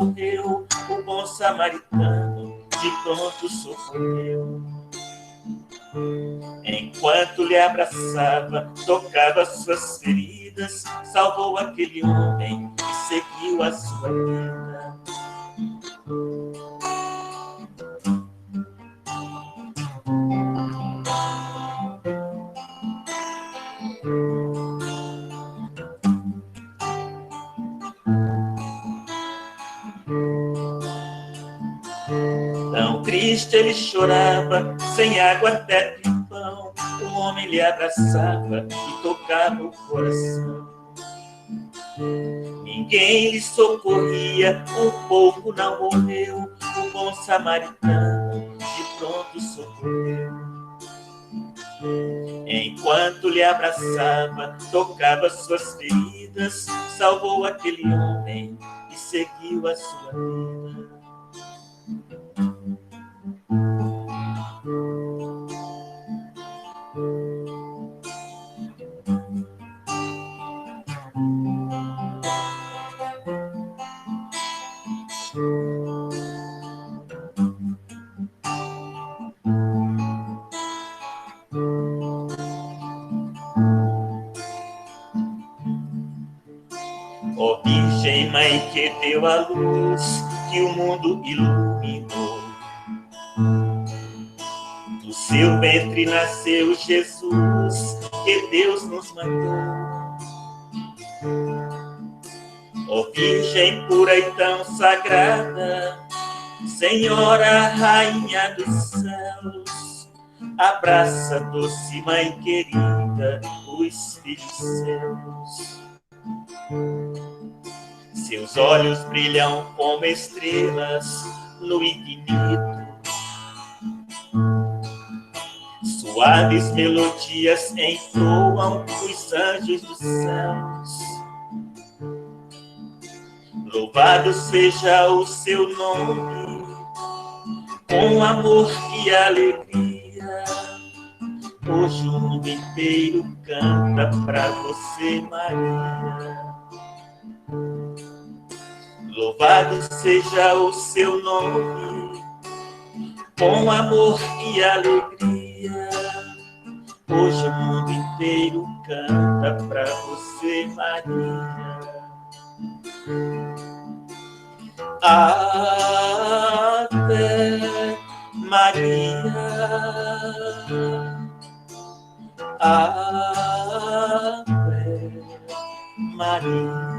morreu, o bom samaritano de pronto socorreu. Enquanto lhe abraçava, tocava suas feridas, salvou aquele homem e seguiu a sua vida. Tão triste ele chorava, sem água, teto e pão. O homem lhe abraçava e tocava o coração. Ninguém lhe socorria, o povo não morreu. O bom samaritano de pronto socorreu. Enquanto lhe abraçava, tocava suas feridas, salvou aquele homem e seguiu a sua vida. Ó Virgem Mãe que deu a luz, que o mundo iluminou. Do seu ventre nasceu Jesus, que Deus nos mandou. Ó Virgem pura e tão sagrada, Senhora, Rainha dos céus, abraça, doce Mãe querida, os filhos seus. Seus olhos brilham como estrelas no infinito. Suaves melodias entoam os anjos dos céus. Louvado seja o seu nome, com amor e alegria. Hoje o mundo inteiro canta pra você, Maria. Louvado seja o seu nome, com amor e alegria. Hoje o mundo inteiro canta pra você, Maria. Ave Maria, Ave Maria.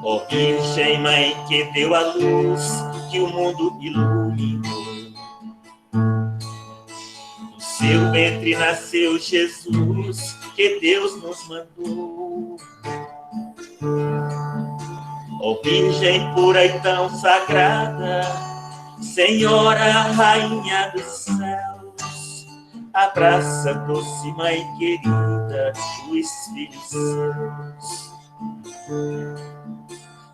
Ó Virgem Mãe que deu a luz, que o mundo iluminou. Do seu ventre nasceu Jesus, que Deus nos mandou. Ó Virgem pura e tão sagrada, Senhora, Rainha dos céus, abraça, doce Mãe querida, os filhos seus.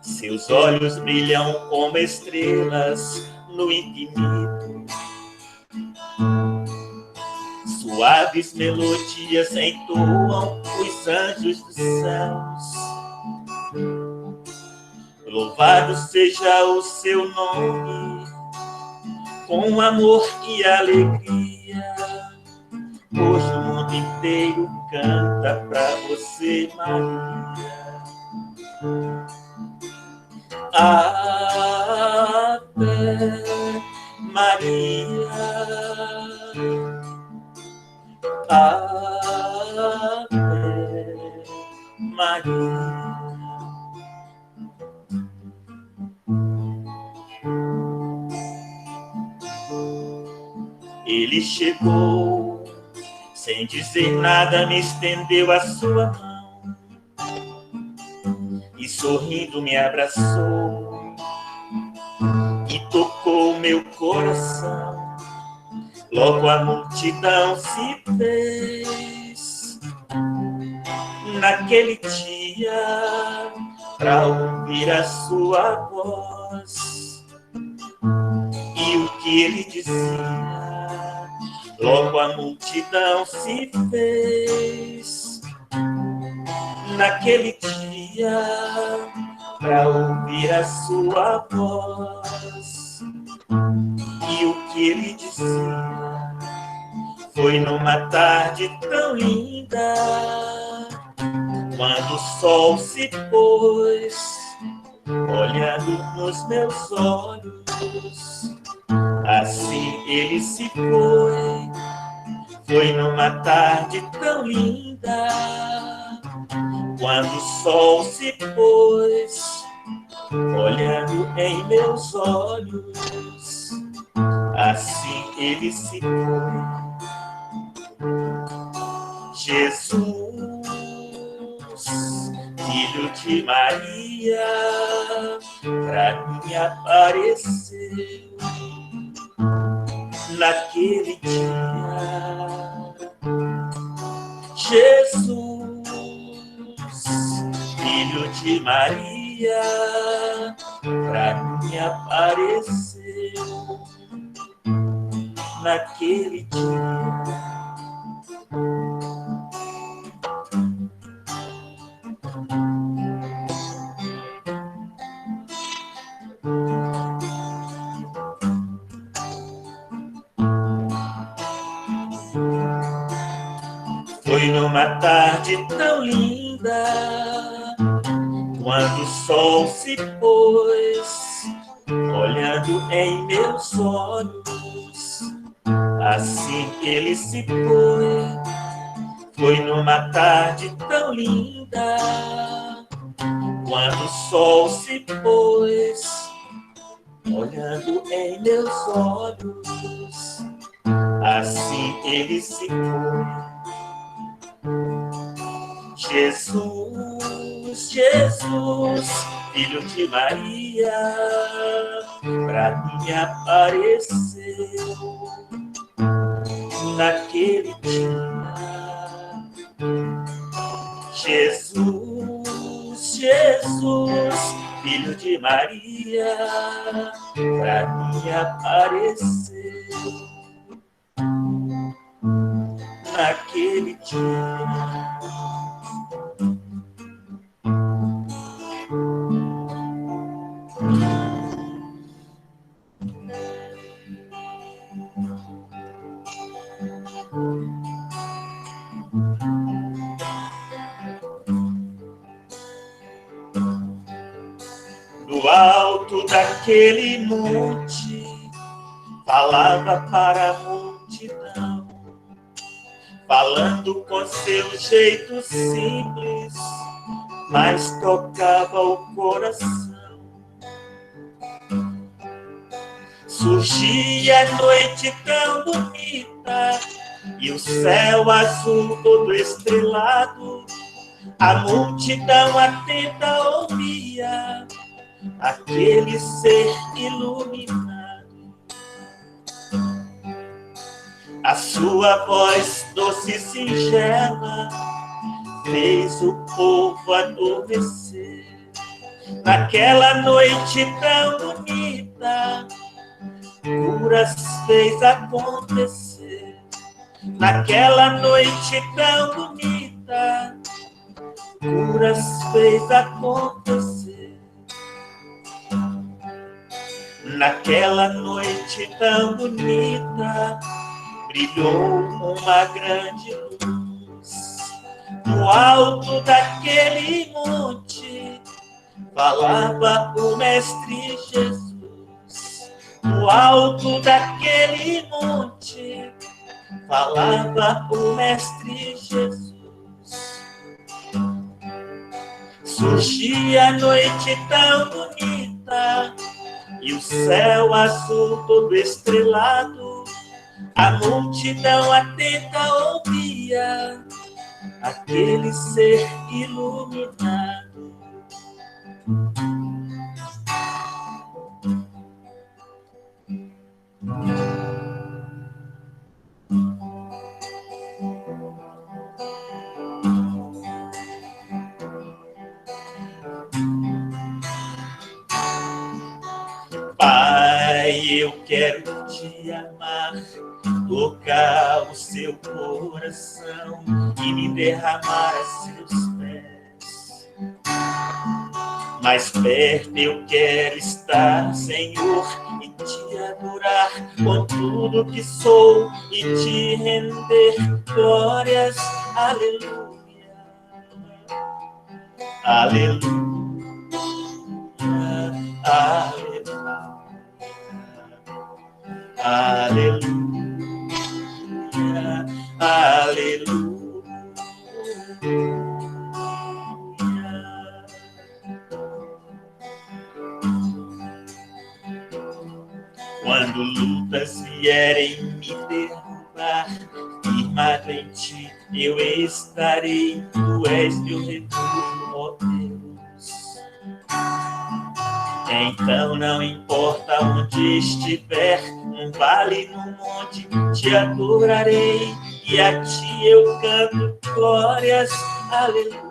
Seus olhos brilham como estrelas no infinito. Suaves melodias entoam os anjos dos céus. Louvado seja o seu nome, com amor e alegria. Hoje o mundo inteiro canta pra você, Maria. Ave Maria, Ave Maria. Ele chegou, sem dizer nada, me estendeu a sua mão e sorrindo me abraçou e tocou meu coração. Logo a multidão se fez naquele dia para ouvir a sua voz. E o que ele dizia, logo a multidão se fez. Naquele dia, para ouvir a sua voz. E o que ele dizia, foi numa tarde tão linda, quando o sol se pôs, olhando nos meus olhos. Assim ele se foi numa tarde tão linda, quando o sol se pôs, olhando em meus olhos. Assim ele se foi. Jesus, filho de Maria, pra mim apareceu naquele dia. Jesus, filho de Maria, pra mim apareceu naquele dia. Foi numa tarde tão linda, quando o sol se pôs, olhando em meus olhos. Assim ele se foi numa tarde tão linda, quando o sol se pôs, olhando em meus olhos. Assim ele se foi. Jesus, Jesus, filho de Maria, pra mim apareceu naquele dia. Jesus, Jesus, filho de Maria, pra mim apareceu naquele dia. Do alto daquele monte, falava para a multidão, falando com seu jeito simples, mas tocava o coração. Surgia a noite tão bonita e o céu azul todo estrelado. A multidão atenta ouvia aquele ser iluminado. A sua voz doce e singela fez o povo adormecer. Naquela noite tão bonita, curas fez acontecer. Naquela noite tão bonita, curas fez acontecer. Naquela noite tão bonita, brilhou uma grande luz. No alto daquele monte, falava o Mestre Jesus. No alto daquele monte, falava o Mestre Jesus. Surgia a noite tão bonita e o céu azul todo estrelado. A multidão atenta ouvia aquele ser iluminado. eu quero te amar, tocar o seu coração e me derramar a seus pés. Mais perto eu quero estar, Senhor, e te adorar com tudo que sou e te render glórias. Aleluia, aleluia, aleluia, aleluia, aleluia. Quando lutas vierem me derrubar, firmado em ti eu estarei. Tu és meu refúgio, ó Deus. Então não importa onde estiver, num vale, num monte, te adorarei. E a ti eu canto glórias. Aleluia,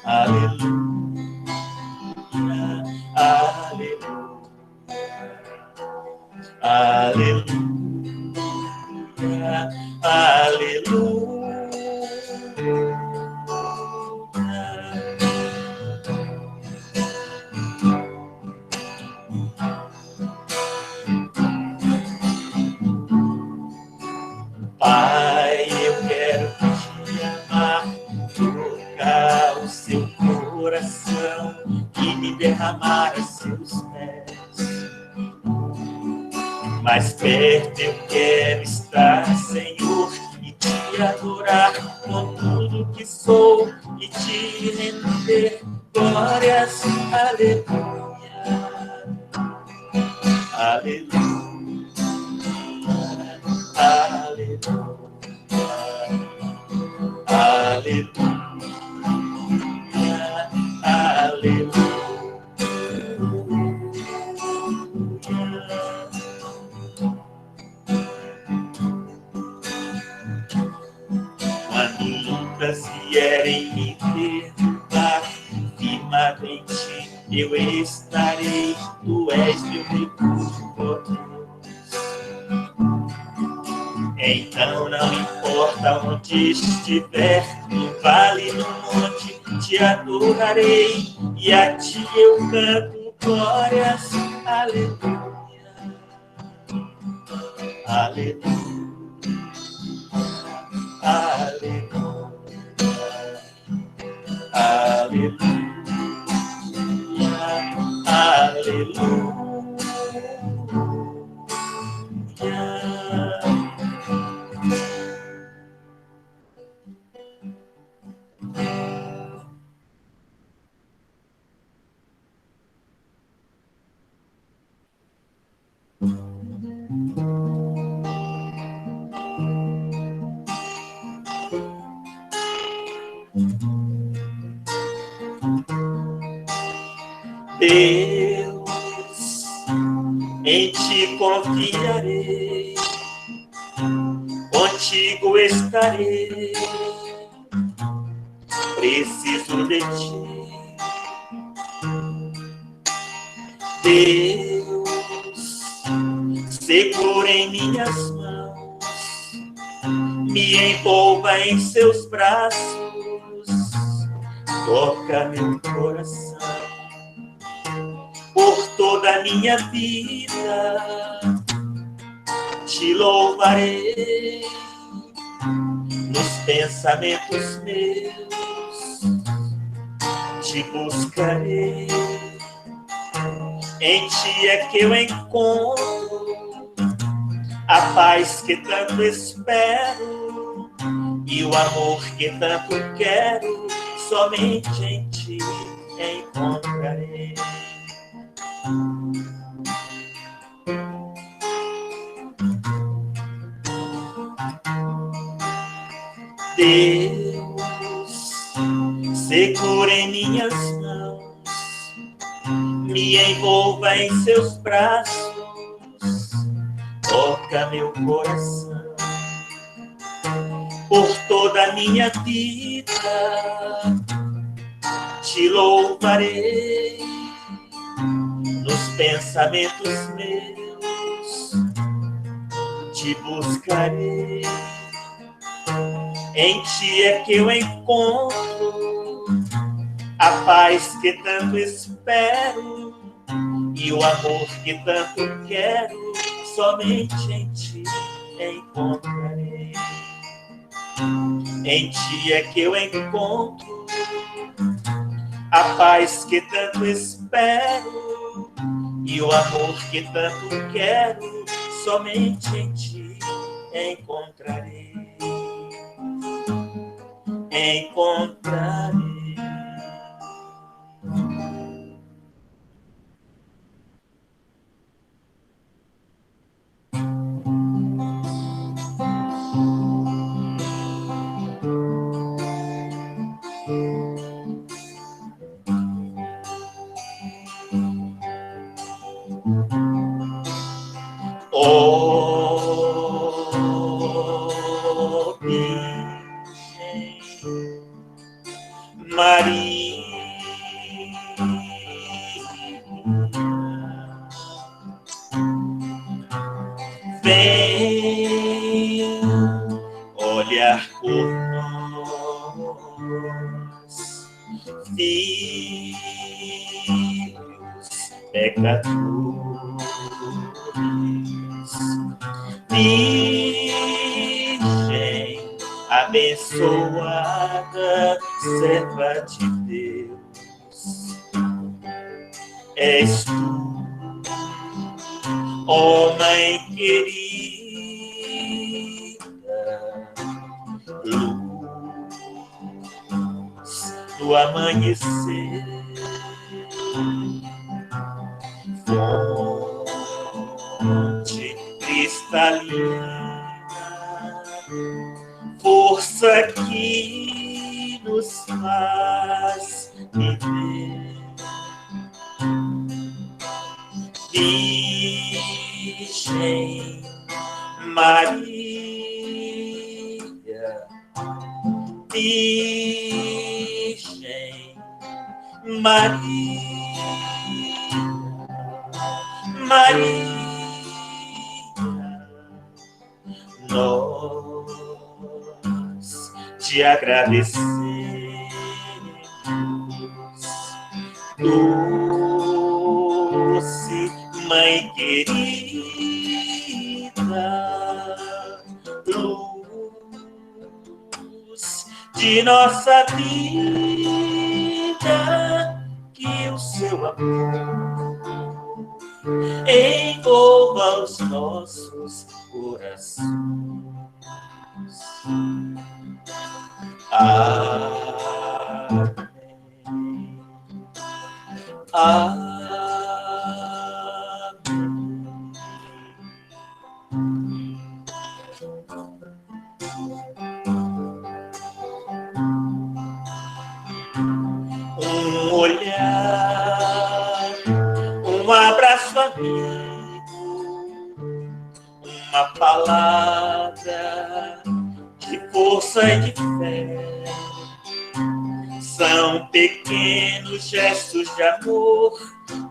aleluia, aleluia. Aleluia, aleluia. Pai, eu quero te amar, tocar o seu coração e me derramar a seus pés. Mais perto eu quero estar, Senhor, e te adorar com tudo que sou e te render glórias. Aleluia, aleluia, aleluia, aleluia, aleluia. Quando lutas vierem me derrubar, firmado em ti eu estarei. Tu és meu refúgio, ó Deus. Então não importa onde estiver, no vale, no monte, te adorarei. E a ti eu canto glórias. Aleluia, aleluia, aleluia, aleluia, aleluia. Deus, em ti confiarei, contigo estarei, preciso de ti. Deus, segura em minhas mãos, me envolva em seus braços, toca meu coração. Por toda a minha vida te louvarei, nos pensamentos meus te buscarei. Em ti é que eu encontro a paz que tanto espero e o amor que tanto quero, somente em ti encontrarei. Deus, segura em minhas mãos, me envolva em seus braços, toca meu coração. Por toda a minha vida te louvarei, nos nos pensamentos meus te buscarei. Em ti é que eu encontro a paz que tanto espero e o amor que tanto quero. Somente em ti encontrarei. Em ti é que eu encontro a paz que tanto espero e o amor que tanto quero. Somente em ti encontrarei. Encontrarei. Oh, Virgem Maria, vem olhar por nós, filhos pecadores. Virgem abençoada, serva de Deus, és tu, ó Mãe querida, luz do amanhecer, fonte cristalina, força que nos faz viver. Virgem Maria, Virgem Maria, Maria, nós te agradecemos, doce Mãe querida, luz de nossa vida, que o seu amor envolva os nossos corações. Amém. Amém. Um olhar, um abraço amigo, uma palavra de força e de fé, são pequenos gestos de amor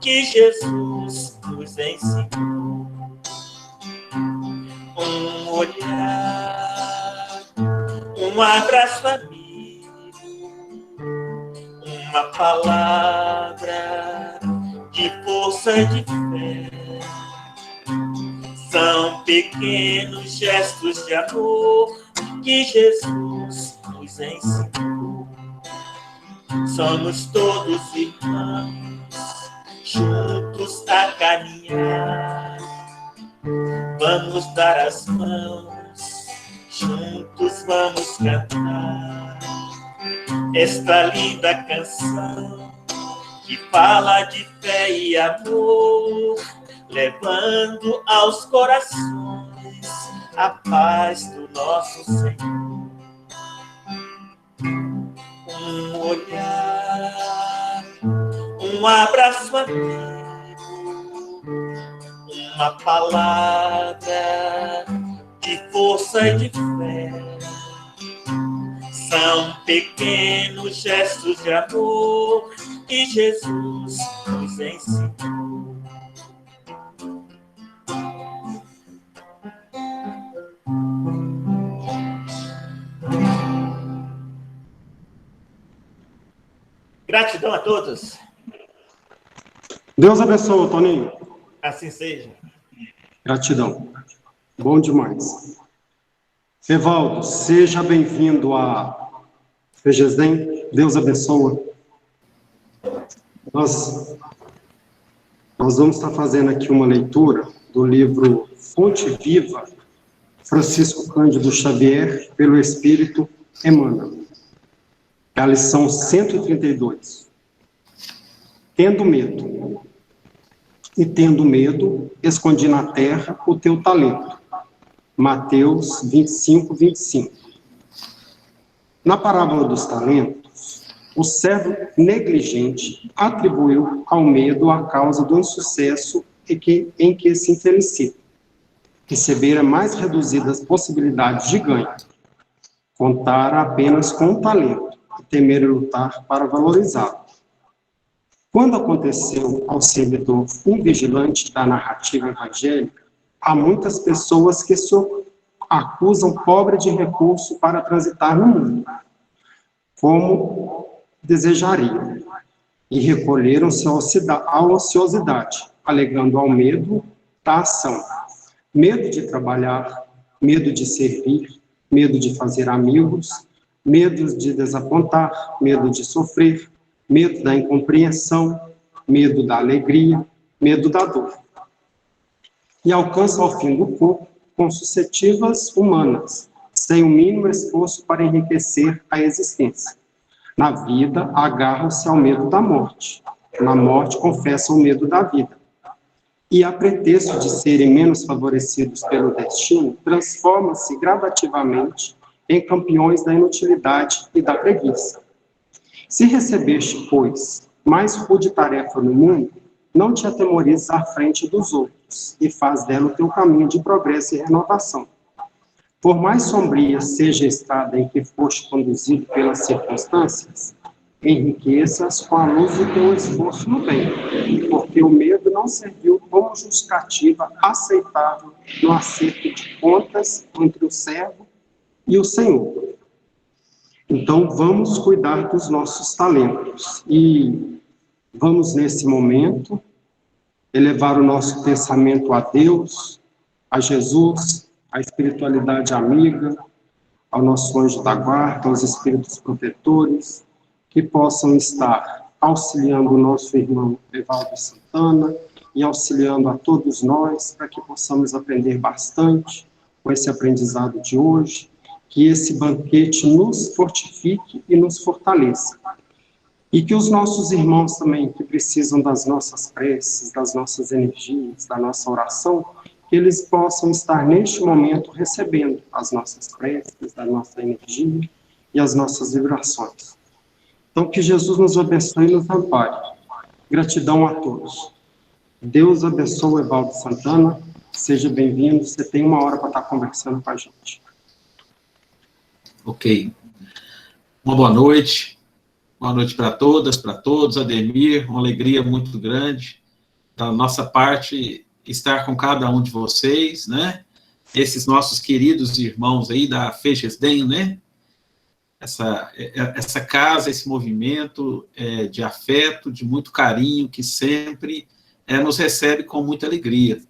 que Jesus nos ensinou. Um olhar, um abraço amigo, uma palavra de força e de fé, são pequenos gestos de amor que Jesus nos ensinou. Somos todos irmãos, juntos a caminhar. Vamos dar as mãos, juntos vamos cantar esta linda canção que fala de fé e amor, levando aos corações a paz do nosso Senhor. Um olhar, um abraço amigo, uma palavra de força e de fé, São pequenos gestos de amor que Jesus nos ensinou. Gratidão a todos. Deus abençoe, Toninho. Assim seja. Gratidão. Bom demais. Evaldo, seja bem-vindo a FEGESDEM. Deus abençoe. Nós vamos estar fazendo aqui uma leitura do livro Fonte Viva, Francisco Cândido Xavier, pelo Espírito Emmanuel. É a lição 132. Tendo medo. E tendo medo, escondi na terra o teu talento. Mateus 25, 25. Na parábola dos talentos, o servo negligente atribuiu ao medo a causa do insucesso em que se infelicita. Receber mais reduzidas possibilidades de ganho. Contar apenas com o talento e temer lutar para valorizá-lo. Quando aconteceu ao seguidor um vigilante da narrativa evangélica, há muitas pessoas que se acusam pobre de recurso para transitar no mundo, como desejariam, e recolheram-se à ociosidade, alegando ao medo da ação. Medo de trabalhar, medo de servir, medo de fazer amigos, medo de desapontar, medo de sofrer, medo da incompreensão, medo da alegria, medo da dor. E alcança ao fim do corpo com suscetivas humanas, sem o mínimo esforço para enriquecer a existência. Na vida, agarram-se ao medo da morte. Na morte, confessam o medo da vida. E, a pretexto de serem menos favorecidos pelo destino, transformam-se gradativamente em campeões da inutilidade e da preguiça. Se recebeste, pois, mais rude tarefa no mundo, não te atemorizes à frente dos outros, e faz dela o teu caminho de progresso e renovação. Por mais sombria seja a estrada em que foste conduzido pelas circunstâncias, enriqueças com a luz do teu esforço no bem, porque o medo não serviu como justificativa aceitável no acerto de contas entre o servo e o Senhor. Então, vamos cuidar dos nossos talentos e vamos, nesse momento, elevar o nosso pensamento a Deus, a Jesus, à espiritualidade amiga, ao nosso anjo da guarda, aos espíritos protetores, que possam estar auxiliando o nosso irmão Evaldo Santana e auxiliando a todos nós para que possamos aprender bastante com esse aprendizado de hoje, que esse banquete nos fortifique e nos fortaleça. E que os nossos irmãos também, que precisam das nossas preces, das nossas energias, da nossa oração, que eles possam estar neste momento recebendo as nossas preces, da nossa energia e as nossas vibrações. Então, que Jesus nos abençoe e nos ampare. Gratidão a todos. Deus abençoe o Evaldo Santana. Seja bem-vindo. Você tem 1 hora para estar conversando com a gente. Ok. Uma boa noite. Boa noite para todas, para todos. Ademir, uma alegria muito grande da nossa parte estar com cada um de vocês, né? Esses nossos queridos irmãos aí da FEGESDEM, né? Essa casa, esse movimento de afeto, de muito carinho, que sempre nos recebe com muita alegria.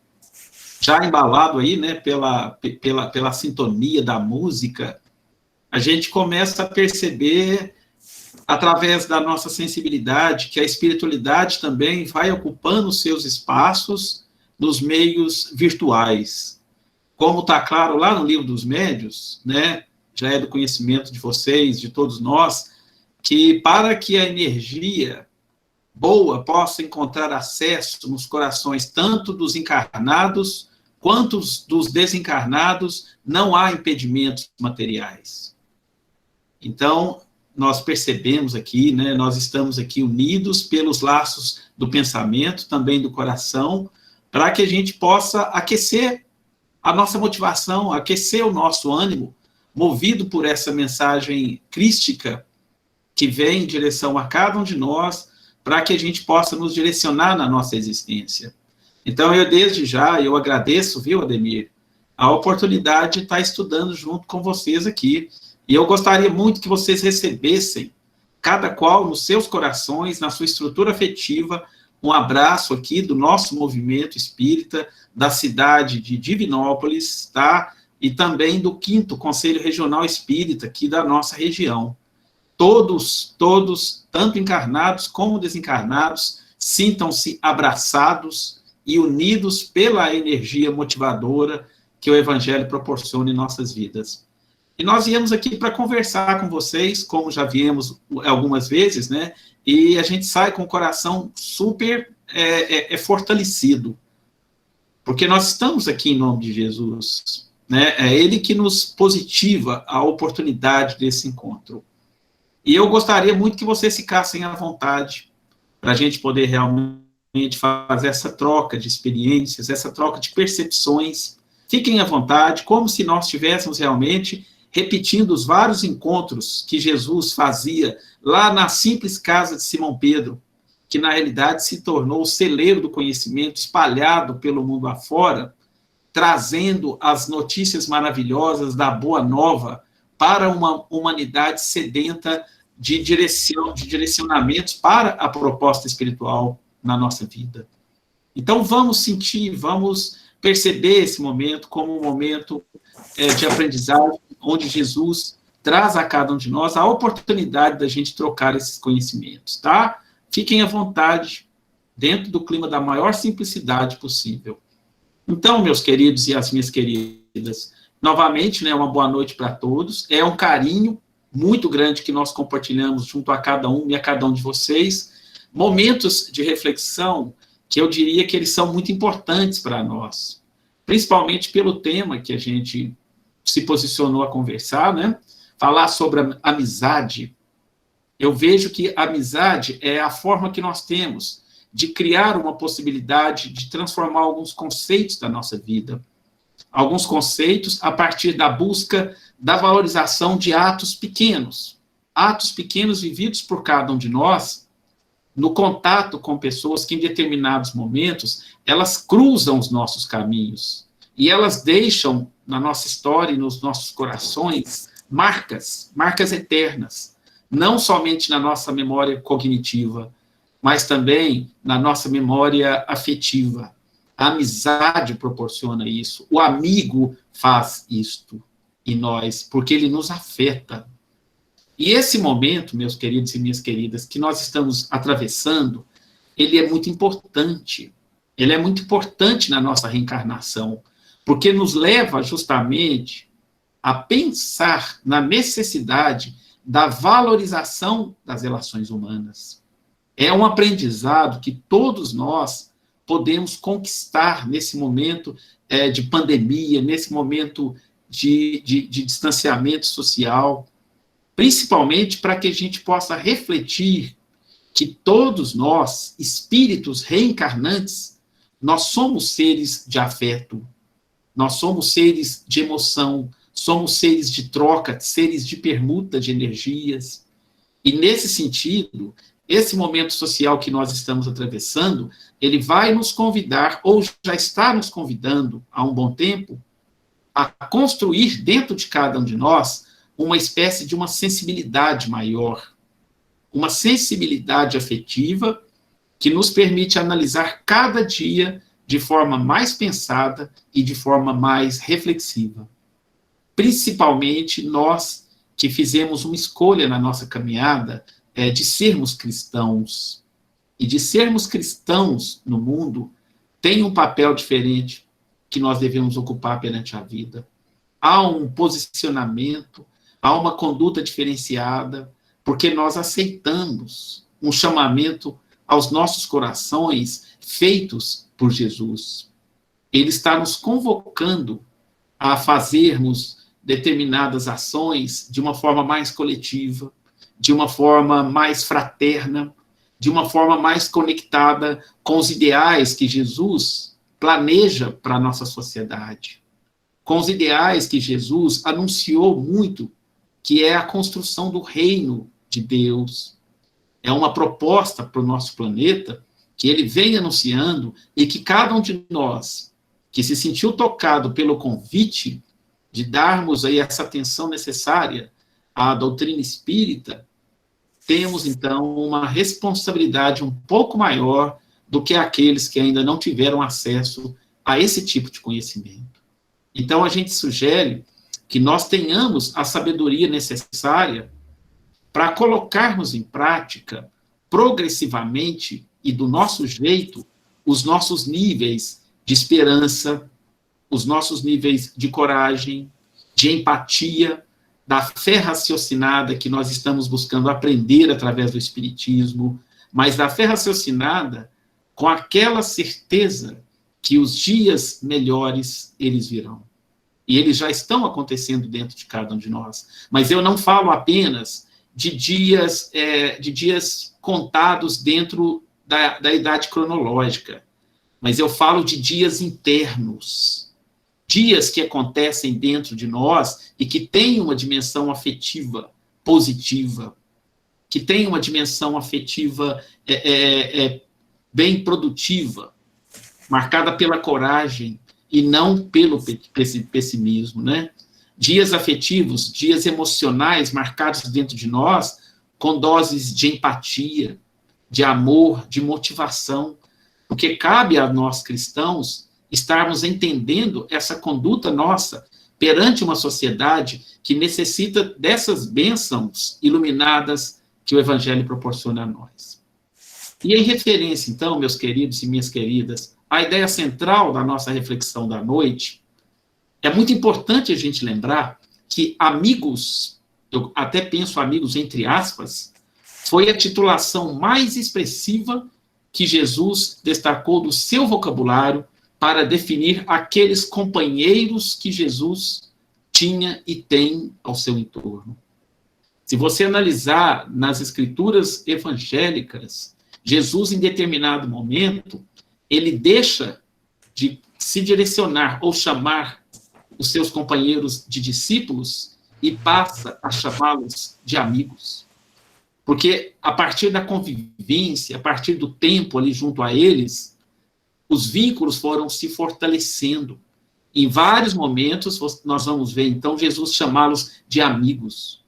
Já embalado aí, né, pela sintonia da música, a gente começa a perceber, através da nossa sensibilidade, que a espiritualidade também vai ocupando os seus espaços nos meios virtuais. Como está claro lá no Livro dos Médiuns, né, já é do conhecimento de vocês, de todos nós, que para que a energia boa possa encontrar acesso nos corações tanto dos encarnados quanto dos desencarnados, não há impedimentos materiais. Então, nós percebemos aqui, né, nós estamos aqui unidos pelos laços do pensamento, também do coração, para que a gente possa aquecer a nossa motivação, aquecer o nosso ânimo, movido por essa mensagem crística que vem em direção a cada um de nós, para que a gente possa nos direcionar na nossa existência. Então, eu desde já, eu agradeço, viu, Ademir, a oportunidade de estar estudando junto com vocês aqui, e eu gostaria muito que vocês recebessem, cada qual nos seus corações, na sua estrutura afetiva, um abraço aqui do nosso movimento espírita, da cidade de Divinópolis, tá? E também do 5º Conselho Regional Espírita, aqui da nossa região. Todos, tanto encarnados como desencarnados, sintam-se abraçados e unidos pela energia motivadora que o Evangelho proporciona em nossas vidas. E nós viemos aqui para conversar com vocês, como já viemos algumas vezes, né? E a gente sai com o coração super fortalecido, porque nós estamos aqui em nome de Jesus, né? É Ele que nos positiva a oportunidade desse encontro. E eu gostaria muito que vocês ficassem à vontade, para a gente poder realmente fazer essa troca de experiências, essa troca de percepções. Fiquem à vontade, como se nós estivéssemos realmente repetindo os vários encontros que Jesus fazia lá na simples casa de Simão Pedro, que na realidade se tornou o celeiro do conhecimento espalhado pelo mundo afora, trazendo as notícias maravilhosas da Boa Nova para uma humanidade sedenta de direcionamentos para a proposta espiritual na nossa vida. Então, vamos sentir, vamos perceber esse momento como um momento de aprendizagem, onde Jesus traz a cada um de nós a oportunidade da gente trocar esses conhecimentos, tá? Fiquem à vontade, dentro do clima da maior simplicidade possível. Então, meus queridos e as minhas queridas, novamente, né, uma boa noite para todos. É um carinho muito grande que nós compartilhamos junto a cada um e a cada um de vocês. Momentos de reflexão que eu diria que eles são muito importantes para nós, principalmente pelo tema que a gente se posicionou a conversar, né? Falar sobre a amizade. Eu vejo que a amizade é a forma que nós temos de criar uma possibilidade de transformar alguns conceitos da nossa vida. Alguns conceitos a partir da busca da valorização de atos pequenos vividos por cada um de nós, no contato com pessoas que em determinados momentos, elas cruzam os nossos caminhos, e elas deixam na nossa história e nos nossos corações marcas eternas, não somente na nossa memória cognitiva, mas também na nossa memória afetiva. A amizade proporciona isso, o amigo faz isto em nós, porque ele nos afeta. E esse momento, meus queridos e minhas queridas, que nós estamos atravessando, ele é muito importante. Ele é muito importante na nossa reencarnação, porque nos leva justamente a pensar na necessidade da valorização das relações humanas. É um aprendizado que todos nós podemos conquistar nesse momento de pandemia, nesse momento de distanciamento social, principalmente para que a gente possa refletir que todos nós, espíritos reencarnantes, nós somos seres de afeto, nós somos seres de emoção, somos seres de troca, seres de permuta de energias. E nesse sentido, esse momento social que nós estamos atravessando, ele vai nos convidar, ou já está nos convidando há um bom tempo, a construir dentro de cada um de nós uma espécie de uma sensibilidade maior, uma sensibilidade afetiva que nos permite analisar cada dia de forma mais pensada e de forma mais reflexiva. Principalmente nós que fizemos uma escolha na nossa caminhada de sermos cristãos. E de sermos cristãos no mundo tem um papel diferente que nós devemos ocupar perante a vida. Há um posicionamento, há uma conduta diferenciada, porque nós aceitamos um chamamento aos nossos corações feitos por Jesus. Ele está nos convocando a fazermos determinadas ações de uma forma mais coletiva, de uma forma mais fraterna, de uma forma mais conectada com os ideais que Jesus planeja para a nossa sociedade. com os ideais que Jesus anunciou muito, que é a construção do reino de Deus. É uma proposta para o nosso planeta que ele vem anunciando e que cada um de nós que se sentiu tocado pelo convite de darmos aí essa atenção necessária à doutrina espírita, temos, então, uma responsabilidade um pouco maior do que aqueles que ainda não tiveram acesso a esse tipo de conhecimento. Então, a gente sugere que nós tenhamos a sabedoria necessária para colocarmos em prática, progressivamente e do nosso jeito, os nossos níveis de esperança, os nossos níveis de coragem, de empatia, da fé raciocinada que nós estamos buscando aprender através do Espiritismo, mas da fé raciocinada com aquela certeza que os dias melhores, eles virão. E eles já estão acontecendo dentro de cada um de nós. Mas eu não falo apenas de dias contados dentro da idade cronológica, mas eu falo de dias internos, dias que acontecem dentro de nós e que têm uma dimensão afetiva positiva, que têm uma dimensão afetiva bem produtiva, marcada pela coragem e não pelo pessimismo, né? Dias afetivos, dias emocionais marcados dentro de nós com doses de empatia, de amor, de motivação, porque cabe a nós cristãos estarmos entendendo essa conduta nossa perante uma sociedade que necessita dessas bênçãos iluminadas que o Evangelho proporciona a nós. E em referência, então, meus queridos e minhas queridas, à ideia central da nossa reflexão da noite, é muito importante a gente lembrar que amigos, eu até penso amigos entre aspas, foi a titulação mais expressiva que Jesus destacou do seu vocabulário para definir aqueles companheiros que Jesus tinha e tem ao seu entorno. Se você analisar nas escrituras evangélicas, Jesus, em determinado momento, ele deixa de se direcionar ou chamar os seus companheiros de discípulos e passa a chamá-los de amigos. Porque a partir da convivência, a partir do tempo ali junto a eles, os vínculos foram se fortalecendo. Em vários momentos, nós vamos ver, então, Jesus chamá-los de amigos.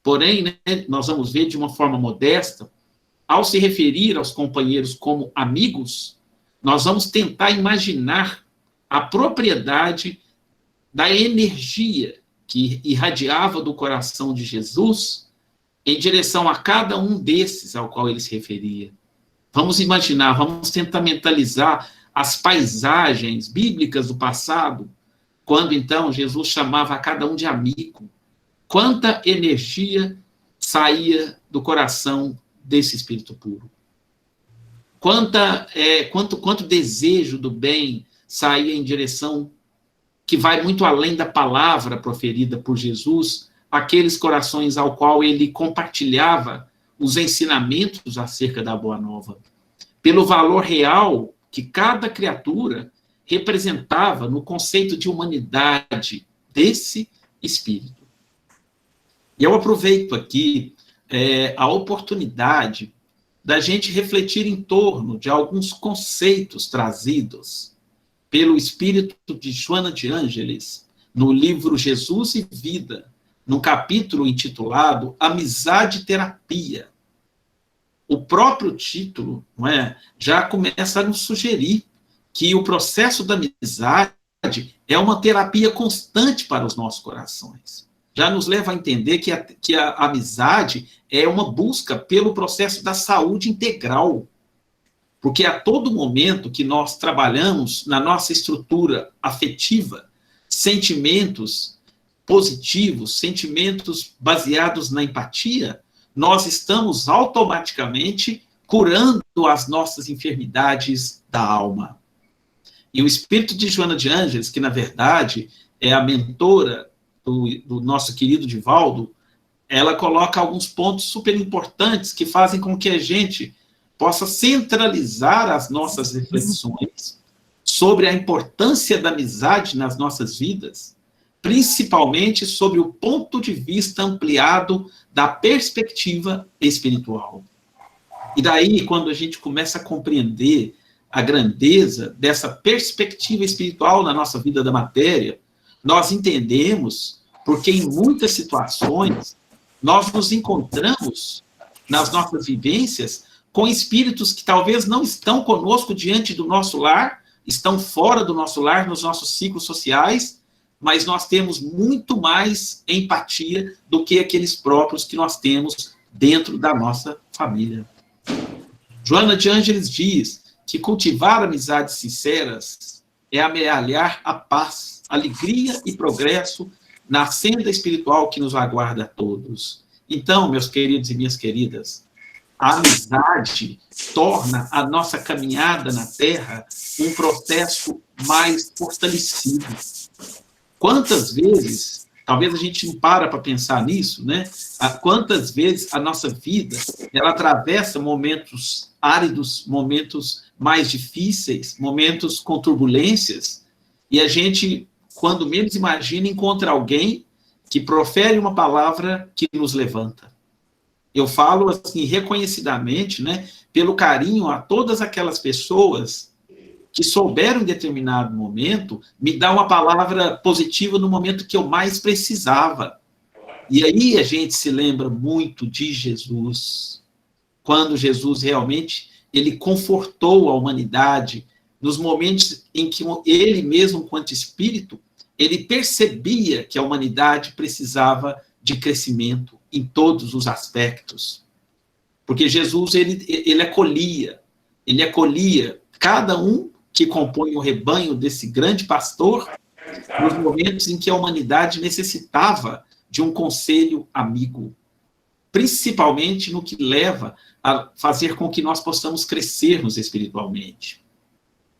Porém, né, nós vamos ver de uma forma modesta, ao se referir aos companheiros como amigos, nós vamos tentar imaginar a propriedade da energia que irradiava do coração de Jesus em direção a cada um desses ao qual ele se referia. Vamos imaginar, vamos tentar mentalizar as paisagens bíblicas do passado, quando então Jesus chamava a cada um de amigo. Quanta energia saía do coração desse espírito puro. Quanto desejo do bem saía em direção que vai muito além da palavra proferida por Jesus, aqueles corações ao qual ele compartilhava os ensinamentos acerca da Boa Nova, pelo valor real que cada criatura representava no conceito de humanidade desse espírito. E eu aproveito aqui a oportunidade da gente refletir em torno de alguns conceitos trazidos pelo espírito de Joana de Ângeles no livro Jesus e Vida, num capítulo intitulado Amizade e Terapia. O próprio título, não é, já começa a nos sugerir que o processo da amizade é uma terapia constante para os nossos corações. Já nos leva a entender que a amizade é uma busca pelo processo da saúde integral. Porque a todo momento que nós trabalhamos na nossa estrutura afetiva, sentimentos positivos, sentimentos baseados na empatia, nós estamos automaticamente curando as nossas enfermidades da alma. E o espírito de Joana de Ângeles, que na verdade é a mentora do nosso querido Divaldo, ela coloca alguns pontos super importantes que fazem com que a gente possa centralizar as nossas reflexões sobre a importância da amizade nas nossas vidas, principalmente sobre o ponto de vista ampliado da perspectiva espiritual. E daí, quando a gente começa a compreender a grandeza dessa perspectiva espiritual na nossa vida da matéria, nós entendemos porque em muitas situações nós nos encontramos nas nossas vivências com espíritos que talvez não estão conosco diante do nosso lar, estão fora do nosso lar, nos nossos ciclos sociais, mas nós temos muito mais empatia do que aqueles próprios que nós temos dentro da nossa família. Joana de Ângeles diz que cultivar amizades sinceras é amealhar a paz, alegria e progresso na senda espiritual que nos aguarda a todos. Então, meus queridos e minhas queridas, a amizade torna a nossa caminhada na Terra um processo mais fortalecido. Quantas vezes, talvez a gente não para pensar nisso, né? Quantas vezes a nossa vida, ela atravessa momentos áridos, momentos mais difíceis, momentos com turbulências, e a gente, quando menos imagina, encontra alguém que profere uma palavra que nos levanta. Eu falo assim, reconhecidamente, né, pelo carinho a todas aquelas pessoas que souberam em determinado momento me dar uma palavra positiva no momento que eu mais precisava. E aí a gente se lembra muito de Jesus, quando Jesus realmente ele confortou a humanidade nos momentos em que ele mesmo, quanto espírito, ele percebia que a humanidade precisava de crescimento em todos os aspectos. Porque Jesus, ele acolhia cada um que compõe o rebanho desse grande pastor nos momentos em que a humanidade necessitava de um conselho amigo, principalmente no que leva a fazer com que nós possamos crescermos espiritualmente.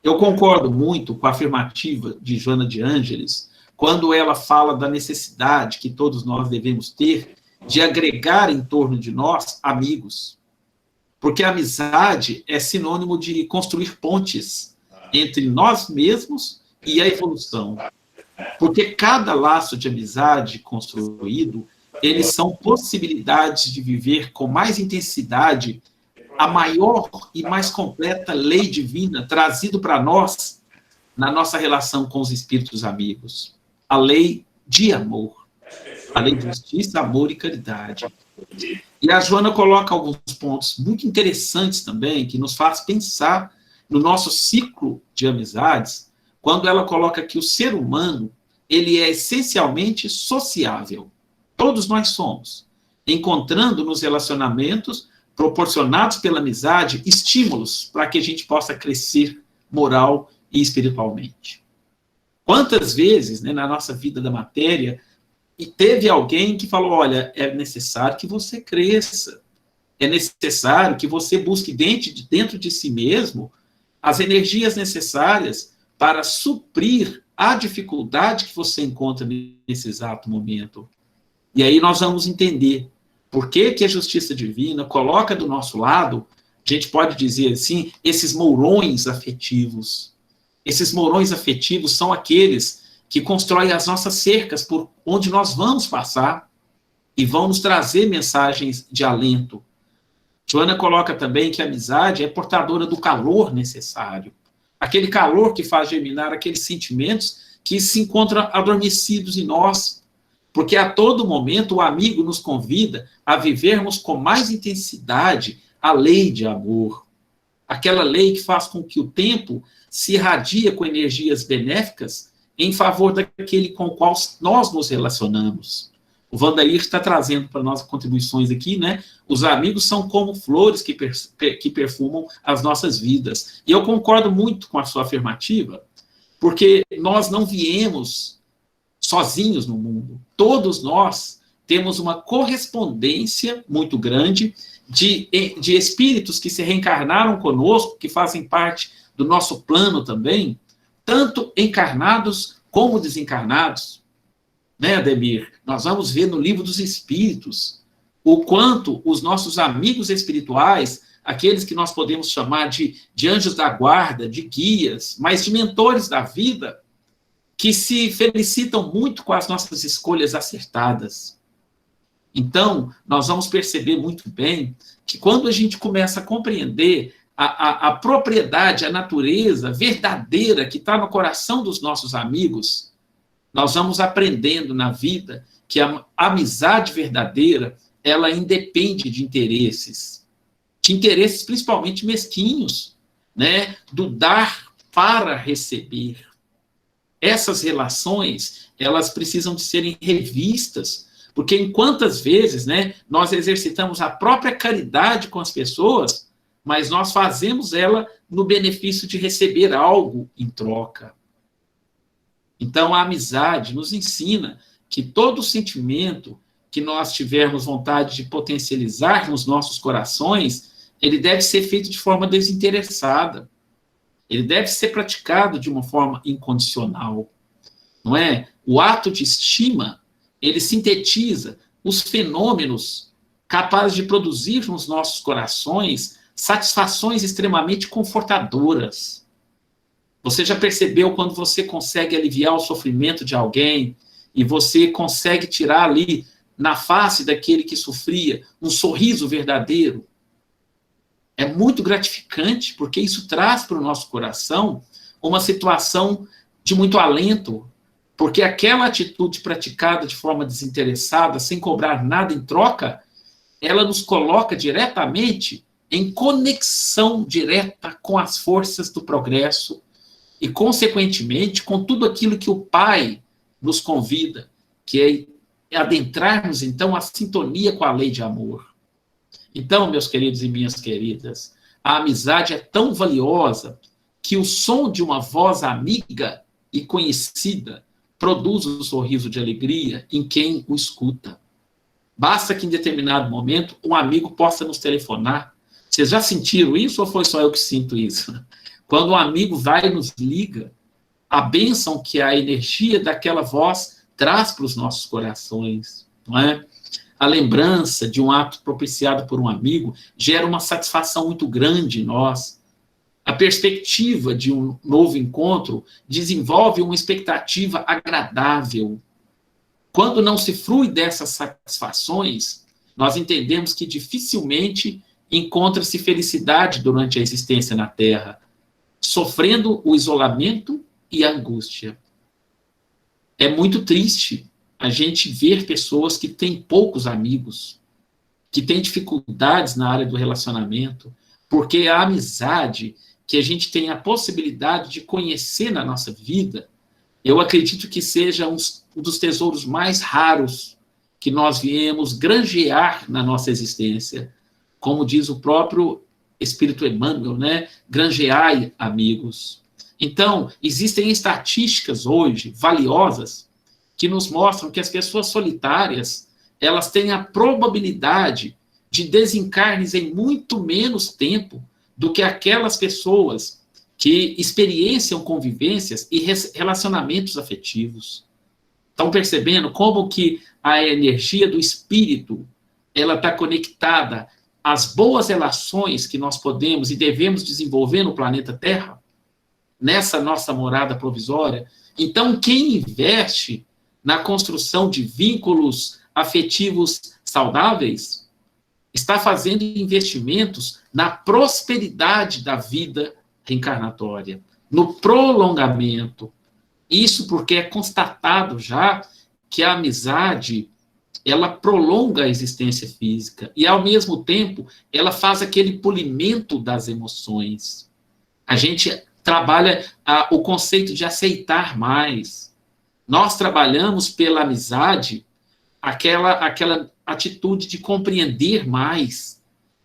Eu concordo muito com a afirmativa de Joana de Ângeles, quando ela fala da necessidade que todos nós devemos ter de agregar em torno de nós amigos. Porque a amizade é sinônimo de construir pontes entre nós mesmos e a evolução. Porque cada laço de amizade construído, eles são possibilidades de viver com mais intensidade a maior e mais completa lei divina trazido para nós na nossa relação com os espíritos amigos. A lei de amor. A lei de justiça, amor e caridade. E a Joana coloca alguns pontos muito interessantes também, que nos faz pensar no nosso ciclo de amizades, quando ela coloca que o ser humano, ele é essencialmente sociável. Todos nós somos. Encontrando nos relacionamentos, proporcionados pela amizade, estímulos para que a gente possa crescer moral e espiritualmente. Quantas vezes, né, na nossa vida da matéria, e teve alguém que falou, olha, é necessário que você cresça, é necessário que você busque dentro de si mesmo as energias necessárias para suprir a dificuldade que você encontra nesse exato momento. E aí nós vamos entender por que a justiça divina coloca do nosso lado, a gente pode dizer assim, esses mourões afetivos. Esses mourões afetivos são aqueles que constroem as nossas cercas por onde nós vamos passar e vão nos trazer mensagens de alento. Joana coloca também que a amizade é portadora do calor necessário. Aquele calor que faz germinar aqueles sentimentos que se encontram adormecidos em nós. Porque a todo momento o amigo nos convida a vivermos com mais intensidade a lei de amor. Aquela lei que faz com que o tempo se irradia com energias benéficas em favor daquele com o qual nós nos relacionamos. O Vandair está trazendo para nós contribuições aqui, né? Os amigos são como flores que perfumam as nossas vidas. E eu concordo muito com a sua afirmativa, porque nós não viemos sozinhos no mundo. Todos nós temos uma correspondência muito grande de espíritos que se reencarnaram conosco, que fazem parte do nosso plano também, tanto encarnados como desencarnados. Né, Ademir? Nós vamos ver no Livro dos Espíritos o quanto os nossos amigos espirituais aqueles que nós podemos chamar de anjos da guarda, de guias, mas de mentores da vida, que se felicitam muito com as nossas escolhas acertadas. Então, nós vamos perceber muito bem que quando a gente começa a compreender a propriedade, a natureza verdadeira que está no coração dos nossos amigos, nós vamos aprendendo na vida que a amizade verdadeira, ela independe de interesses principalmente mesquinhos, né? Do dar para receber. Essas relações, elas precisam de serem revistas, porque em quantas vezes, né, nós exercitamos a própria caridade com as pessoas, mas nós fazemos ela no benefício de receber algo em troca. Então, a amizade nos ensina que todo sentimento que nós tivermos vontade de potencializar nos nossos corações, ele deve ser feito de forma desinteressada. Ele deve ser praticado de uma forma incondicional. Não é? O ato de estima, ele sintetiza os fenômenos capazes de produzir nos nossos corações satisfações extremamente confortadoras. Você já percebeu quando você consegue aliviar o sofrimento de alguém e você consegue tirar ali, na face daquele que sofria, um sorriso verdadeiro? É muito gratificante, porque isso traz para o nosso coração uma situação de muito alento, porque aquela atitude praticada de forma desinteressada, sem cobrar nada em troca, ela nos coloca diretamente em conexão direta com as forças do progresso e, consequentemente, com tudo aquilo que o Pai nos convida, que é adentrarmos, então, a sintonia com a lei de amor. Então, meus queridos e minhas queridas, a amizade é tão valiosa que o som de uma voz amiga e conhecida produz um sorriso de alegria em quem o escuta. Basta que em determinado momento um amigo possa nos telefonar. Vocês já sentiram isso ou foi só eu que sinto isso? Quando um amigo vai e nos liga, a bênção que a energia daquela voz traz para os nossos corações, não é? A lembrança de um ato propiciado por um amigo gera uma satisfação muito grande em nós. A perspectiva de um novo encontro desenvolve uma expectativa agradável. Quando não se frui dessas satisfações, nós entendemos que dificilmente encontra-se felicidade durante a existência na Terra, sofrendo o isolamento e a angústia. É muito triste a gente ver pessoas que têm poucos amigos, que têm dificuldades na área do relacionamento, porque a amizade que a gente tem a possibilidade de conhecer na nossa vida, eu acredito que seja um dos tesouros mais raros que nós viemos granjear na nossa existência. Como diz o próprio Espírito Emmanuel, né? Granjeai amigos. Então, existem estatísticas hoje valiosas que nos mostram que as pessoas solitárias, elas têm a probabilidade de desencarnes em muito menos tempo do que aquelas pessoas que experienciam convivências e relacionamentos afetivos. Estão percebendo como que a energia do espírito, ela está conectada às boas relações que nós podemos e devemos desenvolver no planeta Terra, nessa nossa morada provisória? Então, quem investe na construção de vínculos afetivos saudáveis está fazendo investimentos na prosperidade da vida reencarnatória, no prolongamento. Isso porque é constatado já que a amizade, ela prolonga a existência física e, ao mesmo tempo, ela faz aquele polimento das emoções. A gente trabalha o conceito de aceitar mais. Nós trabalhamos pela amizade aquela atitude de compreender mais.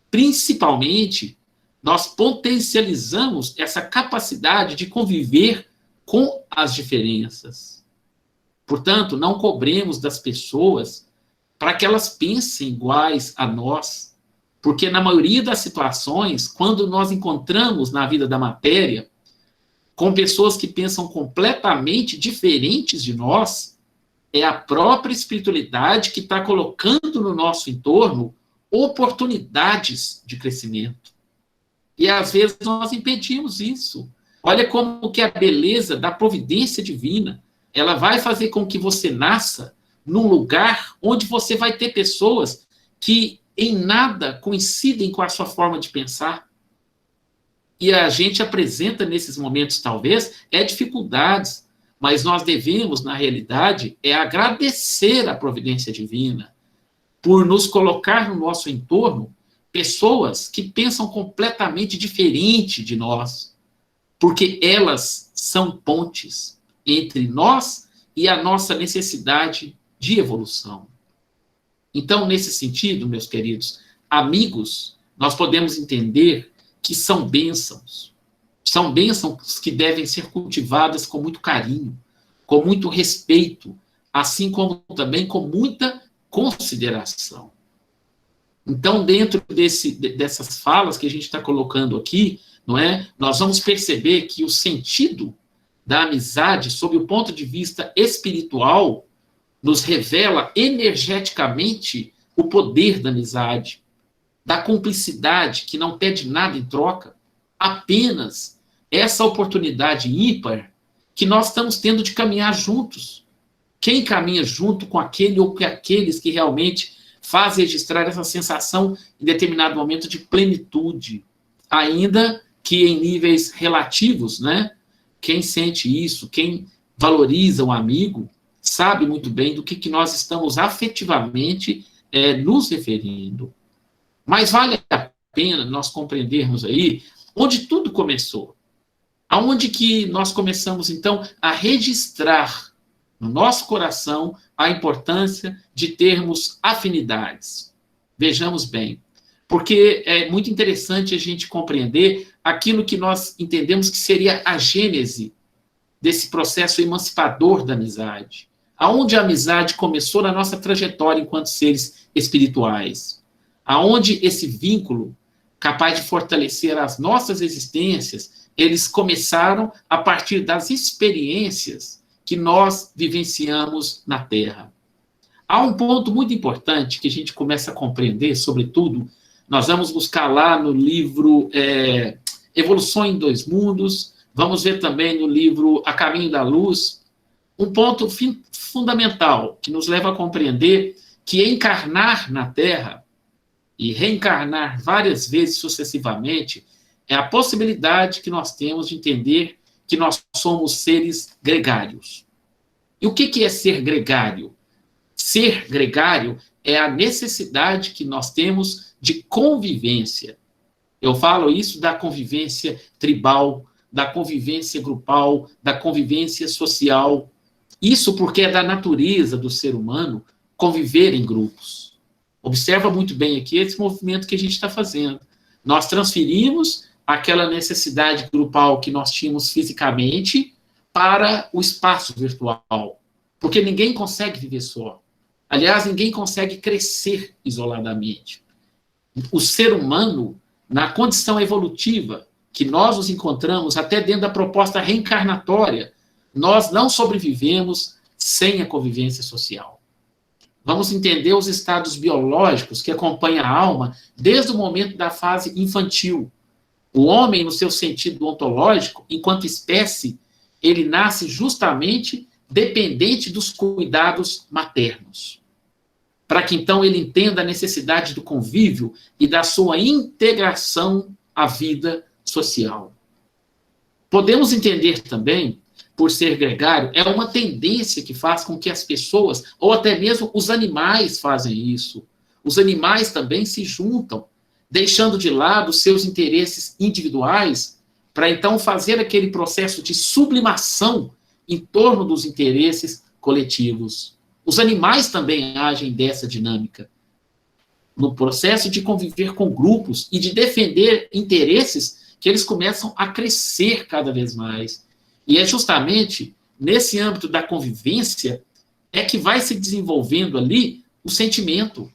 Principalmente, nós potencializamos essa capacidade de conviver com as diferenças. Portanto, não cobremos das pessoas para que elas pensem iguais a nós, porque na maioria das situações, quando nós encontramos na vida da matéria com pessoas que pensam completamente diferentes de nós, é a própria espiritualidade que está colocando no nosso entorno oportunidades de crescimento. E, às vezes, nós impedimos isso. Olha como que a beleza da providência divina, ela vai fazer com que você nasça num lugar onde você vai ter pessoas que em nada coincidem com a sua forma de pensar. E a gente apresenta nesses momentos, talvez, dificuldades, mas nós devemos, na realidade, agradecer a providência divina por nos colocar no nosso entorno pessoas que pensam completamente diferente de nós, porque elas são pontes entre nós e a nossa necessidade de evolução. Então, nesse sentido, meus queridos amigos, nós podemos entender que são bênçãos que devem ser cultivadas com muito carinho, com muito respeito, assim como também com muita consideração. Então, dentro dessas falas que a gente está colocando aqui, não é? Nós vamos perceber que o sentido da amizade, sob o ponto de vista espiritual, nos revela energeticamente o poder da amizade, da cumplicidade que não pede nada em troca, apenas essa oportunidade ímpar que nós estamos tendo de caminhar juntos. Quem caminha junto com aquele ou com aqueles que realmente faz registrar essa sensação em determinado momento de plenitude, ainda que em níveis relativos, né? Quem sente isso, quem valoriza o amigo, sabe muito bem do que nós estamos afetivamente nos referindo. Mas vale a pena nós compreendermos aí onde tudo começou. Aonde que nós começamos, então, a registrar no nosso coração a importância de termos afinidades. Vejamos bem, porque é muito interessante a gente compreender aquilo que nós entendemos que seria a gênese desse processo emancipador da amizade. Aonde a amizade começou na nossa trajetória enquanto seres espirituais. Aonde esse vínculo, capaz de fortalecer as nossas existências, eles começaram a partir das experiências que nós vivenciamos na Terra. Há um ponto muito importante que a gente começa a compreender, sobretudo, nós vamos buscar lá no livro Evolução em Dois Mundos, vamos ver também no livro A Caminho da Luz, um ponto fundamental que nos leva a compreender que encarnar na Terra e reencarnar várias vezes sucessivamente é a possibilidade que nós temos de entender que nós somos seres gregários. E o que é ser gregário? Ser gregário é a necessidade que nós temos de convivência. Eu falo isso da convivência tribal, da convivência grupal, da convivência social. Isso porque é da natureza do ser humano conviver em grupos. Observa muito bem aqui esse movimento que a gente está fazendo. Nós transferimos aquela necessidade grupal que nós tínhamos fisicamente para o espaço virtual. Porque ninguém consegue viver só. Aliás, ninguém consegue crescer isoladamente. O ser humano, na condição evolutiva que nós nos encontramos, até dentro da proposta reencarnatória, nós não sobrevivemos sem a convivência social. Vamos entender os estados biológicos que acompanham a alma desde o momento da fase infantil. O homem, no seu sentido ontológico, enquanto espécie, ele nasce justamente dependente dos cuidados maternos, para que então ele entenda a necessidade do convívio e da sua integração à vida social. Podemos entender também, por ser gregário, é uma tendência que faz com que as pessoas, ou até mesmo os animais fazem isso. Os animais também se juntam, deixando de lado seus interesses individuais, para então fazer aquele processo de sublimação em torno dos interesses coletivos. Os animais também agem dessa dinâmica, no processo de conviver com grupos e de defender interesses que eles começam a crescer cada vez mais. E é justamente nesse âmbito da convivência que vai se desenvolvendo ali o sentimento.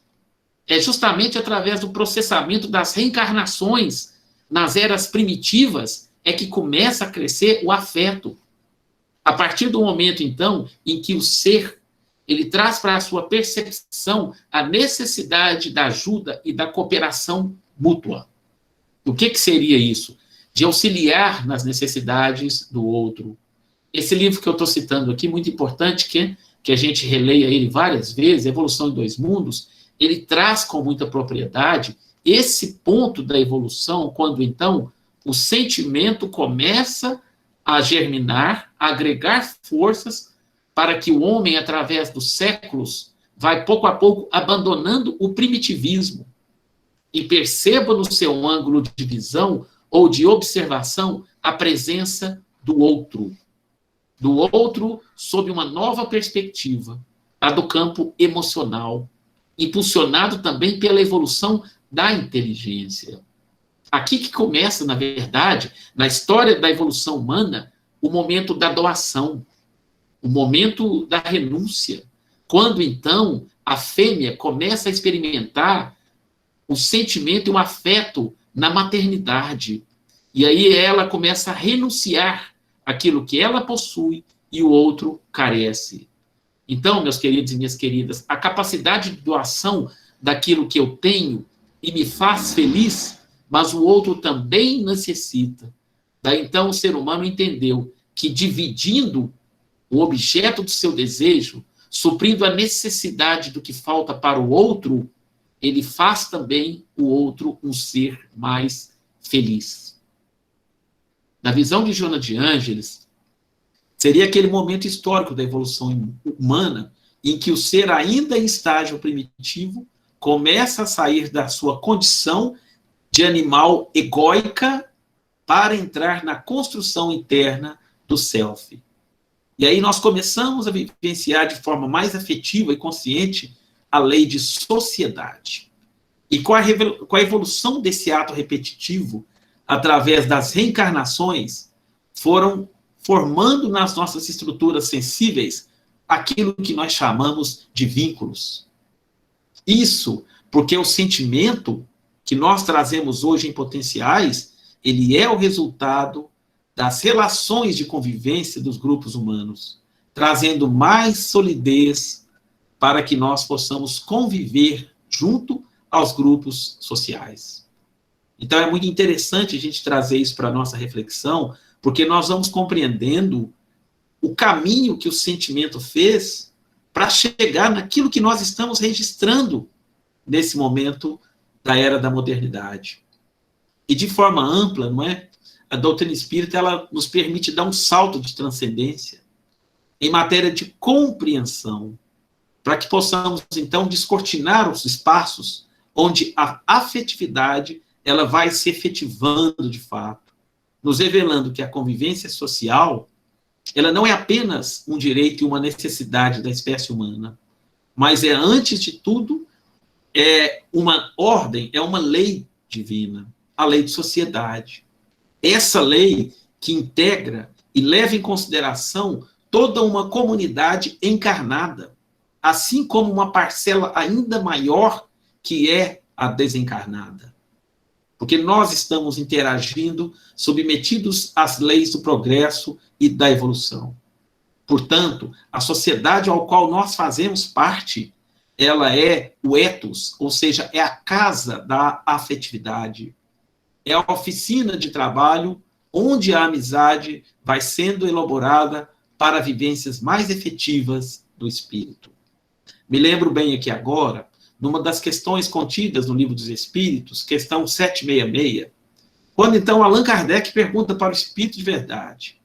É justamente através do processamento das reencarnações nas eras primitivas que começa a crescer o afeto. A partir do momento, então, em que o ser ele traz para a sua percepção a necessidade da ajuda e da cooperação mútua. O que seria isso? De auxiliar nas necessidades do outro. Esse livro que eu estou citando aqui, muito importante, que a gente releia ele várias vezes, Evolução em Dois Mundos, ele traz com muita propriedade esse ponto da evolução, quando então o sentimento começa a germinar, a agregar forças para que o homem, através dos séculos, vai pouco a pouco abandonando o primitivismo e perceba no seu ângulo de visão ou de observação a presença do outro sob uma nova perspectiva, a do campo emocional, impulsionado também pela evolução da inteligência. Aqui que começa, na verdade, na história da evolução humana, o momento da doação, o momento da renúncia, quando, então, a fêmea começa a experimentar o sentimento e o afeto na maternidade. E aí ela começa a renunciar aquilo que ela possui e o outro carece. Então, meus queridos e minhas queridas, a capacidade de doação daquilo que eu tenho e me faz feliz, mas o outro também necessita. Daí, então, o ser humano entendeu que dividindo o objeto do seu desejo, suprindo a necessidade do que falta para o outro, ele faz também o outro um ser mais feliz. Na visão de Joana de Ângeles, seria aquele momento histórico da evolução humana em que o ser, ainda em estágio primitivo, começa a sair da sua condição de animal egóica para entrar na construção interna do self. E aí nós começamos a vivenciar de forma mais afetiva e consciente a lei de sociedade. E com a evolução desse ato repetitivo, através das reencarnações, foram formando nas nossas estruturas sensíveis aquilo que nós chamamos de vínculos. Isso porque o sentimento que nós trazemos hoje em potenciais, ele é o resultado das relações de convivência dos grupos humanos, trazendo mais solidez para que nós possamos conviver junto aos grupos sociais. Então, é muito interessante a gente trazer isso para a nossa reflexão, porque nós vamos compreendendo o caminho que o sentimento fez para chegar naquilo que nós estamos registrando nesse momento da era da modernidade. E de forma ampla, não é? A doutrina espírita, ela nos permite dar um salto de transcendência em matéria de compreensão, para que possamos, então, descortinar os espaços onde a afetividade ela vai se efetivando de fato, nos revelando que a convivência social ela não é apenas um direito e uma necessidade da espécie humana, mas é, antes de tudo, uma ordem, é uma lei divina, a lei de sociedade. Essa lei que integra e leva em consideração toda uma comunidade encarnada, assim como uma parcela ainda maior que é a desencarnada. Porque nós estamos interagindo, submetidos às leis do progresso e da evolução. Portanto, a sociedade ao qual nós fazemos parte, ela é o ethos, ou seja, é a casa da afetividade. É a oficina de trabalho onde a amizade vai sendo elaborada para vivências mais efetivas do espírito. Me lembro bem aqui agora, numa das questões contidas no Livro dos Espíritos, questão 766, quando então Allan Kardec pergunta para o Espírito de Verdade: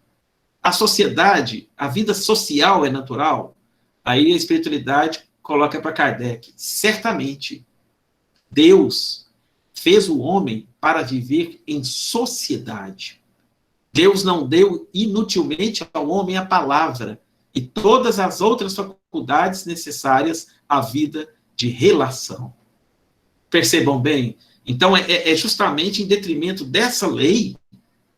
a sociedade, a vida social é natural? Aí a espiritualidade coloca para Kardec: certamente, Deus fez o homem para viver em sociedade. Deus não deu inutilmente ao homem a palavra e todas as outras faculdades necessárias à vida de relação. Percebam bem? Então, é justamente em detrimento dessa lei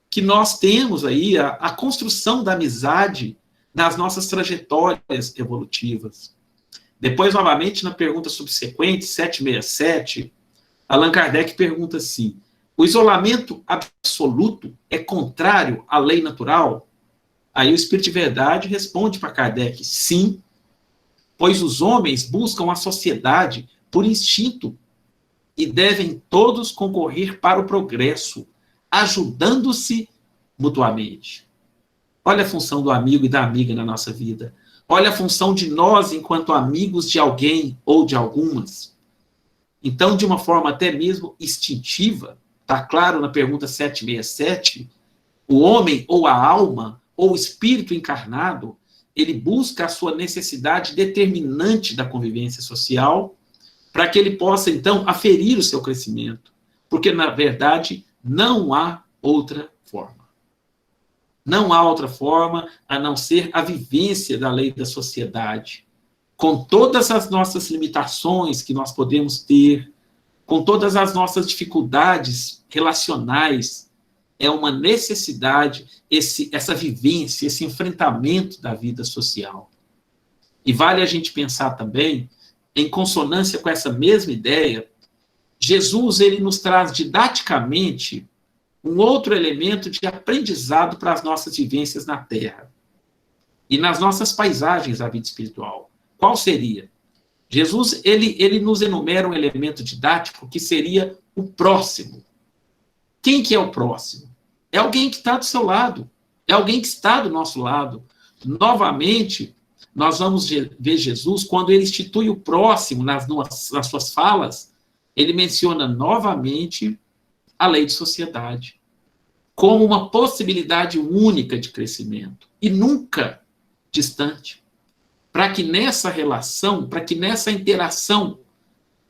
que nós temos aí a construção da amizade nas nossas trajetórias evolutivas. Depois, novamente, na pergunta subsequente, 767, Allan Kardec pergunta assim: o isolamento absoluto é contrário à lei natural? Aí o Espírito de Verdade responde para Kardec: sim, pois os homens buscam a sociedade por instinto, e devem todos concorrer para o progresso, ajudando-se mutuamente. Olha a função do amigo e da amiga na nossa vida. Olha a função de nós enquanto amigos de alguém ou de algumas. Então, de uma forma até mesmo instintiva, está claro na pergunta 767, o homem ou a alma ou o espírito encarnado, ele busca a sua necessidade determinante da convivência social para que ele possa, então, aferir o seu crescimento. Porque, na verdade, não há outra forma. Não há outra forma a não ser a vivência da lei da sociedade, com todas as nossas limitações que nós podemos ter, com todas as nossas dificuldades relacionais, é uma necessidade essa vivência, esse enfrentamento da vida social. E vale a gente pensar também, em consonância com essa mesma ideia, Jesus ele nos traz didaticamente um outro elemento de aprendizado para as nossas vivências na Terra e nas nossas paisagens da vida espiritual. Qual seria? Jesus ele nos enumera um elemento didático que seria o próximo. Quem que é o próximo? É alguém que está do seu lado, é alguém que está do nosso lado. Novamente, nós vamos ver Jesus, quando ele institui o próximo nas suas falas, ele menciona novamente a lei de sociedade como uma possibilidade única de crescimento e nunca distante, para que nessa relação, para que nessa interação,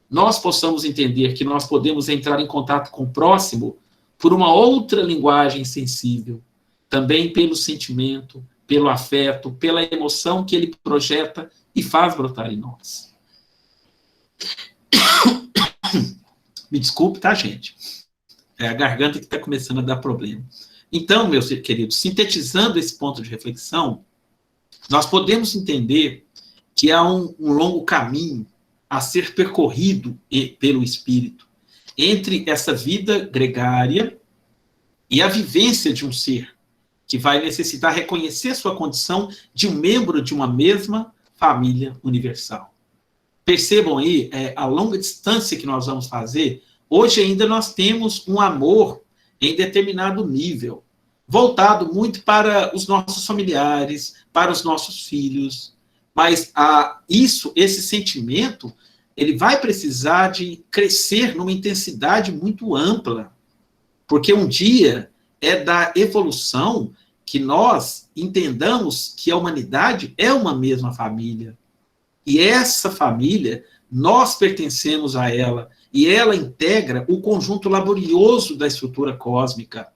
nós possamos entender que nós podemos entrar em contato com o próximo por uma outra linguagem sensível, também pelo sentimento, pelo afeto, pela emoção que ele projeta e faz brotar em nós. Me desculpe, tá, gente? É a garganta que está começando a dar problema. Então, meus queridos, sintetizando esse ponto de reflexão, nós podemos entender que há um longo caminho a ser percorrido pelo espírito entre essa vida gregária e a vivência de um ser que vai necessitar reconhecer sua condição de um membro de uma mesma família universal. Percebam aí a longa distância que nós vamos fazer. Hoje ainda nós temos um amor em determinado nível, voltado muito para os nossos familiares, para os nossos filhos, mas esse sentimento, ele vai precisar de crescer numa intensidade muito ampla, porque um dia é da evolução que nós entendamos que a humanidade é uma mesma família, e essa família, nós pertencemos a ela, e ela integra o conjunto laborioso da estrutura cósmica.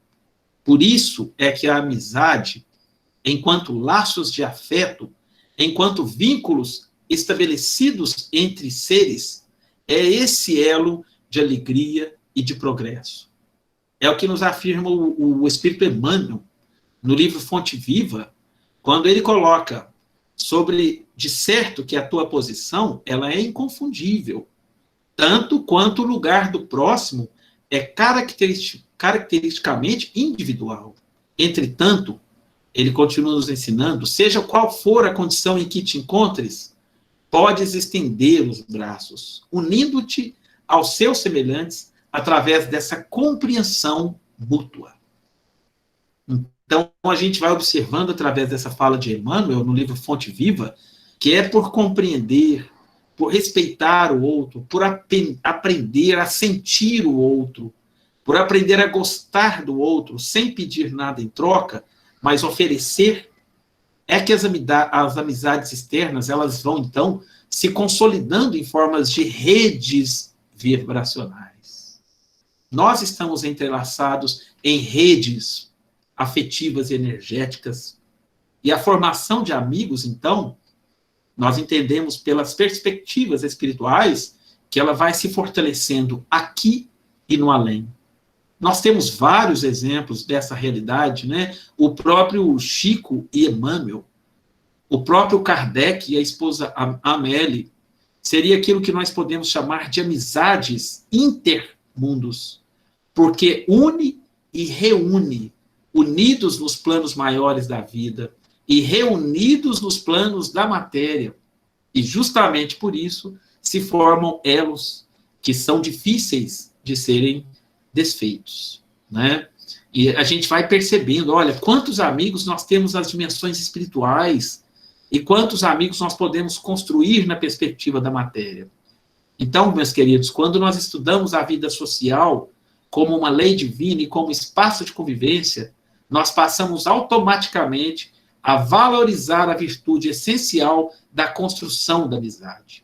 Por isso é que a amizade, enquanto laços de afeto, enquanto vínculos estabelecidos entre seres, é esse elo de alegria e de progresso. É o que nos afirma o Espírito Emmanuel, no livro Fonte Viva, quando ele coloca sobre, de certo, que a tua posição ela é inconfundível, tanto quanto o lugar do próximo é caracteristicamente individual. Entretanto, ele continua nos ensinando, seja qual for a condição em que te encontres, podes estender os braços, unindo-te aos seus semelhantes através dessa compreensão mútua. Então, a gente vai observando através dessa fala de Emmanuel, no livro Fonte Viva, que é por compreender, por respeitar o outro, por aprender a sentir o outro, por aprender a gostar do outro, sem pedir nada em troca, mas oferecer, é que as amizades externas, elas vão, então, se consolidando em formas de redes vibracionais. Nós estamos entrelaçados em redes afetivas e energéticas, e a formação de amigos, então, nós entendemos pelas perspectivas espirituais que ela vai se fortalecendo aqui e no além. Nós temos vários exemplos dessa realidade, né? O próprio Chico e Emmanuel, o próprio Kardec e a esposa Amélie, seria aquilo que nós podemos chamar de amizades intermundos, porque une e reúne, unidos nos planos maiores da vida, e reunidos nos planos da matéria. E justamente por isso se formam elos que são difíceis de serem desfeitos, né? E a gente vai percebendo, olha, quantos amigos nós temos nas dimensões espirituais e quantos amigos nós podemos construir na perspectiva da matéria. Então, meus queridos, quando nós estudamos a vida social como uma lei divina e como espaço de convivência, nós passamos automaticamente a valorizar a virtude essencial da construção da amizade.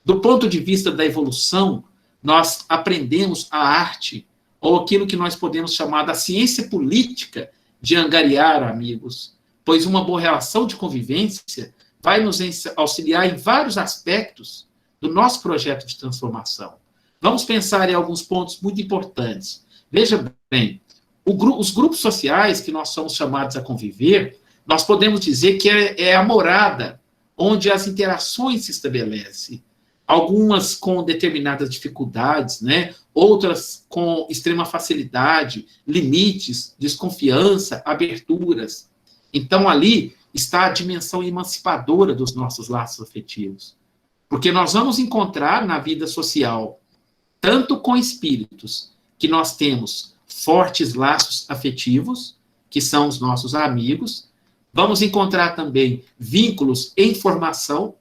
Do ponto de vista da evolução, nós aprendemos a arte, ou aquilo que nós podemos chamar da ciência política de angariar amigos, pois uma boa relação de convivência vai nos auxiliar em vários aspectos do nosso projeto de transformação. Vamos pensar em alguns pontos muito importantes. Veja bem, os grupos sociais que nós somos chamados a conviver, nós podemos dizer que é a morada onde as interações se estabelecem. Algumas com determinadas dificuldades, né? Outras com extrema facilidade, limites, desconfiança, aberturas. Então, ali está a dimensão emancipadora dos nossos laços afetivos. Porque nós vamos encontrar na vida social, tanto com espíritos, que nós temos fortes laços afetivos, que são os nossos amigos, vamos encontrar também vínculos em formação.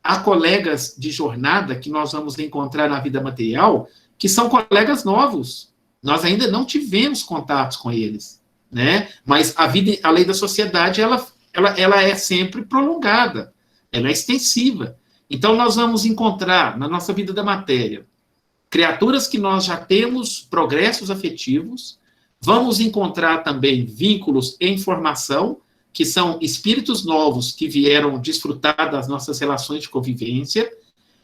Há colegas de jornada que nós vamos encontrar na vida material, que são colegas novos. Nós ainda não tivemos contatos com eles, né? Mas a lei da sociedade, ela é sempre prolongada, ela é extensiva. Então, nós vamos encontrar, na nossa vida da matéria, criaturas que nós já temos progressos afetivos, vamos encontrar também vínculos em formação, que são espíritos novos que vieram desfrutar das nossas relações de convivência,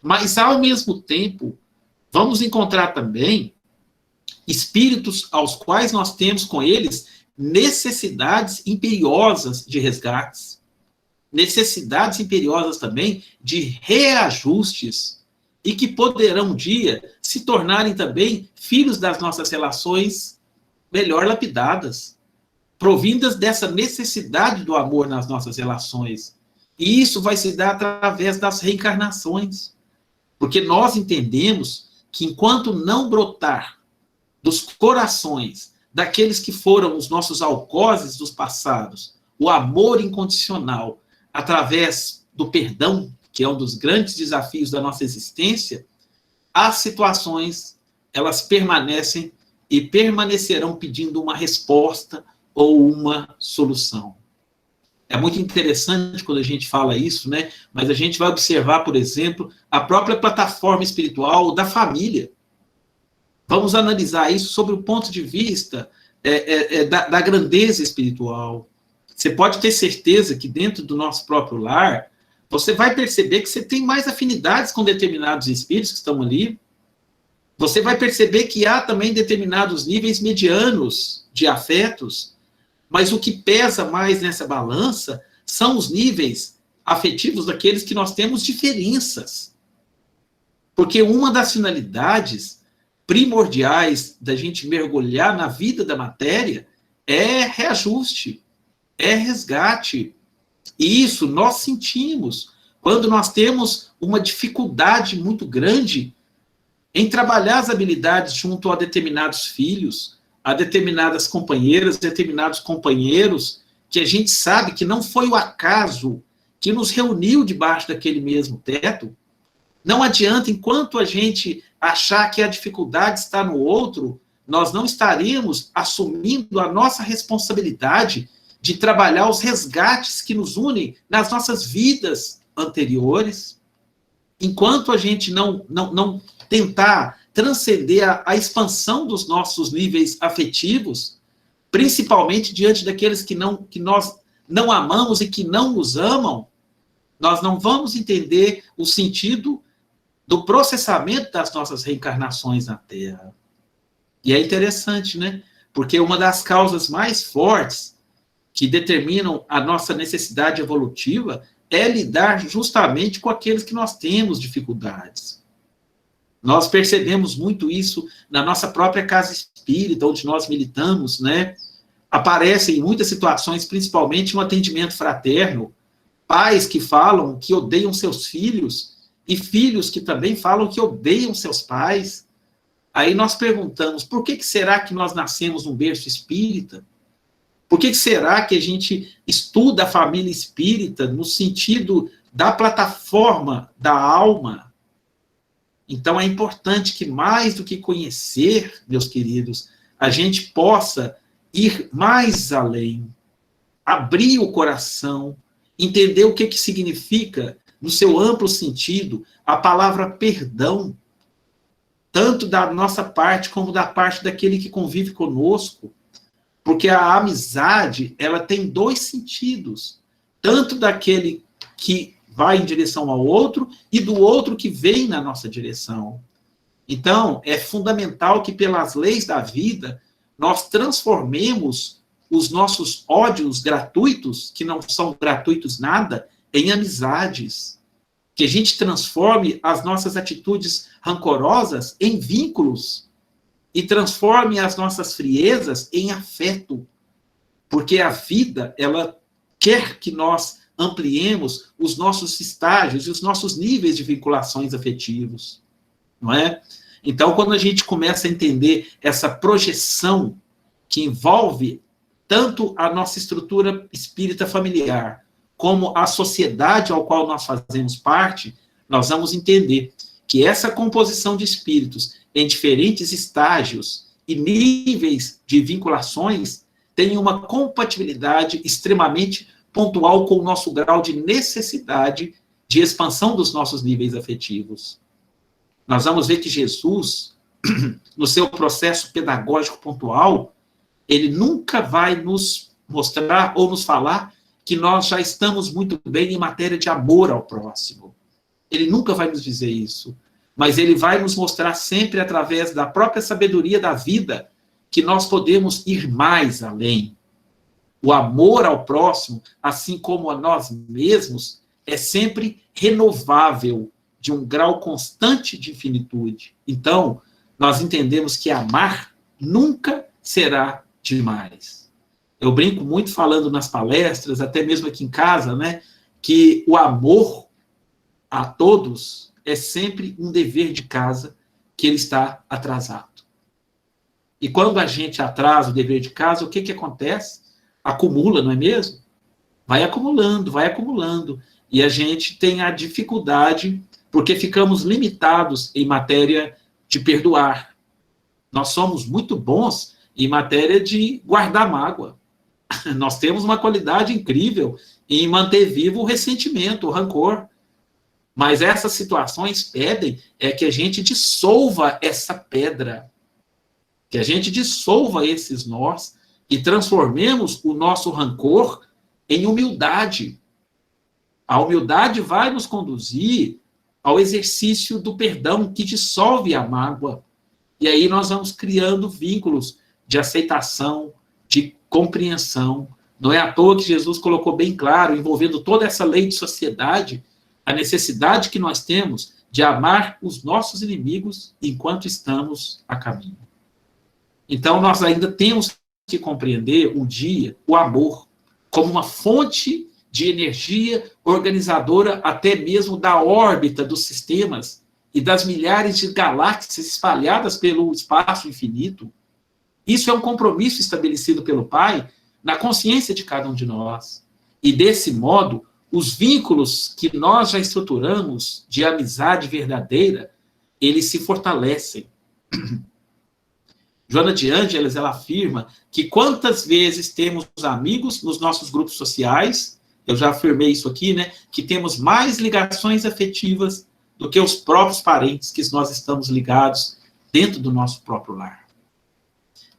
mas, ao mesmo tempo, vamos encontrar também espíritos aos quais nós temos com eles necessidades imperiosas de resgates, necessidades imperiosas também de reajustes, e que poderão um dia se tornarem também filhos das nossas relações melhor lapidadas, provindas dessa necessidade do amor nas nossas relações. E isso vai se dar através das reencarnações. Porque nós entendemos que enquanto não brotar dos corações daqueles que foram os nossos algozes dos passados, o amor incondicional, através do perdão, que é um dos grandes desafios da nossa existência, as situações, elas permanecem e permanecerão pedindo uma resposta ou uma solução. É muito interessante quando a gente fala isso, né? Mas a gente vai observar, por exemplo, a própria plataforma espiritual da família. Vamos analisar isso sobre o ponto de vista da grandeza espiritual. Você pode ter certeza que dentro do nosso próprio lar, você vai perceber que você tem mais afinidades com determinados espíritos que estão ali. Você vai perceber que há também determinados níveis medianos de afetos, mas o que pesa mais nessa balança são os níveis afetivos daqueles que nós temos diferenças. Porque uma das finalidades primordiais da gente mergulhar na vida da matéria é reajuste, é resgate. E isso nós sentimos quando nós temos uma dificuldade muito grande em trabalhar as habilidades junto a determinados filhos, a determinadas companheiras, determinados companheiros, que a gente sabe que não foi o acaso que nos reuniu debaixo daquele mesmo teto. Não adianta, enquanto a gente achar que a dificuldade está no outro, nós não estaremos assumindo a nossa responsabilidade de trabalhar os resgates que nos unem nas nossas vidas anteriores. Enquanto a gente não tentar transcender a expansão dos nossos níveis afetivos, principalmente diante daqueles que nós não amamos e que não nos amam, nós não vamos entender o sentido do processamento das nossas reencarnações na Terra. E é interessante, né? Porque uma das causas mais fortes que determinam a nossa necessidade evolutiva é lidar justamente com aqueles que nós temos dificuldades. Nós percebemos muito isso na nossa própria casa espírita, onde nós militamos, né? Aparecem em muitas situações, principalmente no atendimento fraterno, pais que falam que odeiam seus filhos e filhos que também falam que odeiam seus pais, Aí nós perguntamos, por que será que nós nascemos num berço espírita? Por que será que a gente estuda a família espírita no sentido da plataforma da alma? Então é importante que, mais do que conhecer, meus queridos, a gente possa ir mais além, abrir o coração, entender o que significa, no seu amplo sentido, a palavra perdão, tanto da nossa parte como da parte daquele que convive conosco, porque a amizade, ela tem dois sentidos, tanto daquele que vai em direção ao outro e do outro que vem na nossa direção. Então, é fundamental que, pelas leis da vida, nós transformemos os nossos ódios gratuitos, que não são gratuitos nada, em amizades. Que a gente transforme as nossas atitudes rancorosas em vínculos e transforme as nossas friezas em afeto. Porque a vida, ela quer que nós ampliemos os nossos estágios e os nossos níveis de vinculações afetivos, não é? Então, quando a gente começa a entender essa projeção que envolve tanto a nossa estrutura espírita familiar, como a sociedade ao qual nós fazemos parte, nós vamos entender que essa composição de espíritos em diferentes estágios e níveis de vinculações tem uma compatibilidade extremamente pontual com o nosso grau de necessidade de expansão dos nossos níveis afetivos. Nós vamos ver que Jesus, no seu processo pedagógico pontual, ele nunca vai nos mostrar ou nos falar que nós já estamos muito bem em matéria de amor ao próximo. Ele nunca vai nos dizer isso, mas ele vai nos mostrar sempre, através da própria sabedoria da vida, que nós podemos ir mais além. O amor ao próximo, assim como a nós mesmos, é sempre renovável, de um grau constante de finitude. Então, nós entendemos que amar nunca será demais. Eu brinco muito falando nas palestras, até mesmo aqui em casa, né, que o amor a todos é sempre um dever de casa que ele está atrasado. E quando a gente atrasa o dever de casa, o que acontece? Acumula, não é mesmo? Vai acumulando, vai acumulando. E a gente tem a dificuldade, porque ficamos limitados em matéria de perdoar. Nós somos muito bons em matéria de guardar mágoa. Nós temos uma qualidade incrível em manter vivo o ressentimento, o rancor. Mas essas situações pedem que a gente dissolva essa pedra, que a gente dissolva esses nós e transformemos o nosso rancor em humildade. A humildade vai nos conduzir ao exercício do perdão, que dissolve a mágoa. E aí nós vamos criando vínculos de aceitação, de compreensão. Não é à toa que Jesus colocou bem claro, envolvendo toda essa lei de sociedade, a necessidade que nós temos de amar os nossos inimigos enquanto estamos a caminho. Então, nós ainda temos que compreender um dia o amor como uma fonte de energia organizadora até mesmo da órbita dos sistemas e das milhares de galáxias espalhadas pelo espaço infinito. Isso é um compromisso estabelecido pelo Pai na consciência de cada um de nós. E, desse modo, os vínculos que nós já estruturamos de amizade verdadeira, eles se fortalecem. Joana de Ângeles, ela afirma que quantas vezes temos amigos nos nossos grupos sociais, eu já afirmei isso aqui, né, que temos mais ligações afetivas do que os próprios parentes que nós estamos ligados dentro do nosso próprio lar.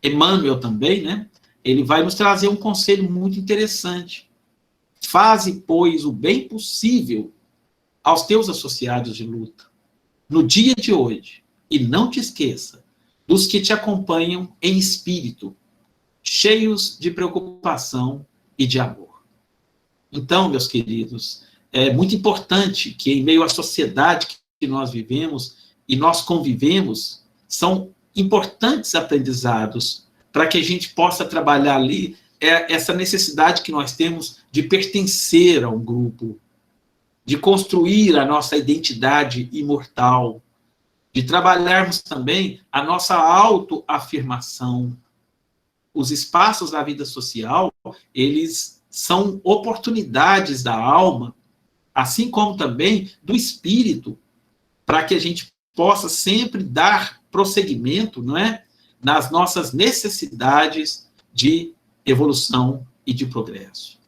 Emmanuel também, né, ele vai nos trazer um conselho muito interessante. Faze, pois, o bem possível aos teus associados de luta, no dia de hoje, e não te esqueça dos que te acompanham em espírito, cheios de preocupação e de amor. Então, meus queridos, é muito importante que, em meio à sociedade que nós vivemos e nós convivemos, são importantes aprendizados para que a gente possa trabalhar ali essa necessidade que nós temos de pertencer a um grupo, de construir a nossa identidade imortal, de trabalharmos também a nossa autoafirmação. Os espaços da vida social, eles são oportunidades da alma, assim como também do espírito, para que a gente possa sempre dar prosseguimento, não é, nas nossas necessidades de evolução e de progresso.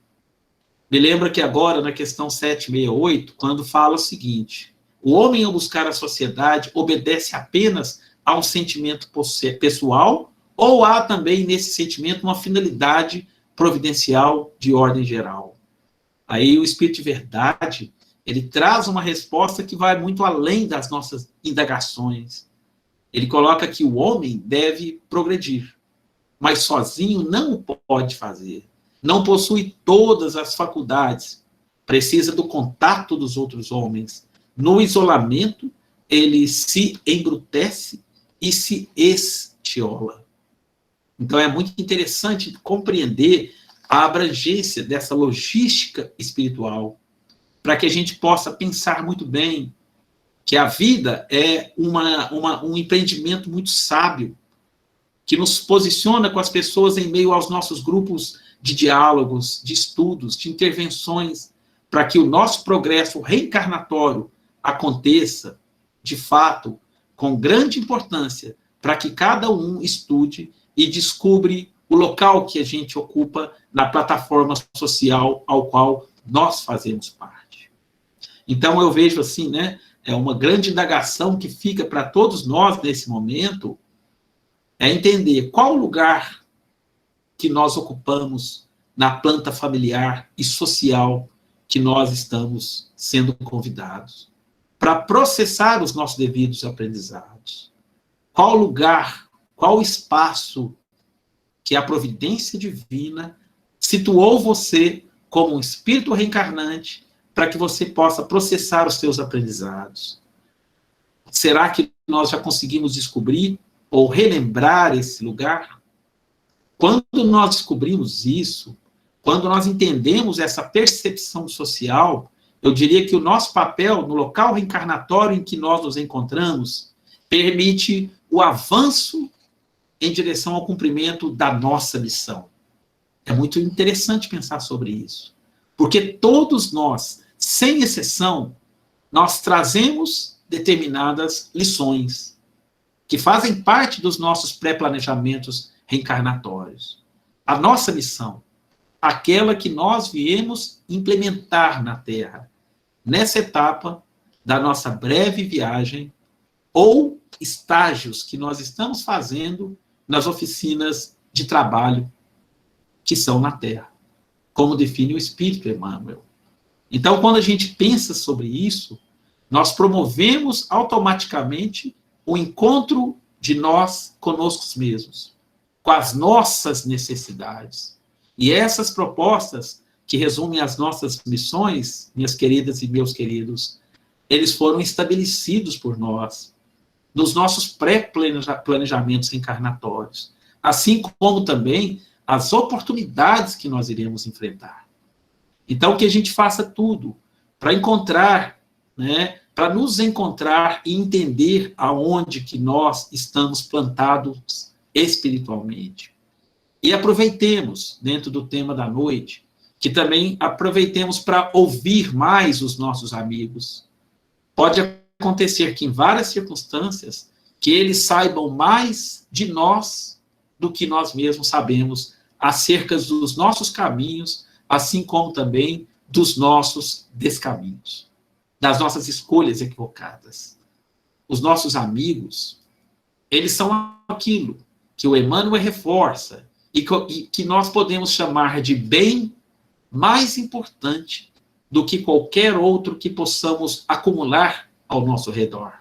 Me lembra que agora, na questão 768, quando fala o seguinte: o homem, ao buscar a sociedade, obedece apenas a um sentimento pessoal, ou há também nesse sentimento uma finalidade providencial de ordem geral? Aí o Espírito de Verdade, ele traz uma resposta que vai muito além das nossas indagações. Ele coloca que o homem deve progredir, mas sozinho não o pode fazer. Não possui todas as faculdades, precisa do contato dos outros homens. No isolamento, ele se embrutece e se estiola. Então, é muito interessante compreender a abrangência dessa logística espiritual, para que a gente possa pensar muito bem que a vida é um empreendimento muito sábio, que nos posiciona com as pessoas em meio aos nossos grupos de diálogos, de estudos, de intervenções, para que o nosso progresso reencarnatório aconteça, de fato, com grande importância, para que cada um estude e descubra o local que a gente ocupa na plataforma social ao qual nós fazemos parte. Então, eu vejo assim, né, é uma grande indagação que fica para todos nós nesse momento, é entender qual lugar que nós ocupamos na planta familiar e social que nós estamos sendo convidados para processar os nossos devidos aprendizados. Qual lugar, qual espaço que a providência divina situou você como um espírito reencarnante para que você possa processar os seus aprendizados? Será que nós já conseguimos descobrir ou relembrar esse lugar? Quando nós descobrimos isso, quando nós entendemos essa percepção social, eu diria que o nosso papel no local reencarnatório em que nós nos encontramos permite o avanço em direção ao cumprimento da nossa missão. É muito interessante pensar sobre isso, porque todos nós, sem exceção, nós trazemos determinadas lições que fazem parte dos nossos pré-planejamentos reencarnatórios. A nossa missão, aquela que nós viemos implementar na Terra, nessa etapa da nossa breve viagem, ou estágios que nós estamos fazendo nas oficinas de trabalho que são na Terra, como define o Espírito Emmanuel. Então, quando a gente pensa sobre isso, nós promovemos automaticamente o encontro de nós conosco mesmos, com as nossas necessidades. E essas propostas, que resumem as nossas missões, minhas queridas e meus queridos, eles foram estabelecidos por nós, nos nossos pré-planejamentos reencarnatórios, assim como também as oportunidades que nós iremos enfrentar. Então, que a gente faça tudo para encontrar, né, para nos encontrar e entender aonde que nós estamos plantados espiritualmente. E aproveitemos, dentro do tema da noite, que também aproveitemos para ouvir mais os nossos amigos. Pode acontecer que, em várias circunstâncias, que eles saibam mais de nós do que nós mesmos sabemos acerca dos nossos caminhos, assim como também dos nossos descaminhos, das nossas escolhas equivocadas. Os nossos amigos, eles são aquilo que o Emmanuel reforça e que nós podemos chamar de bem mais importante do que qualquer outro que possamos acumular ao nosso redor.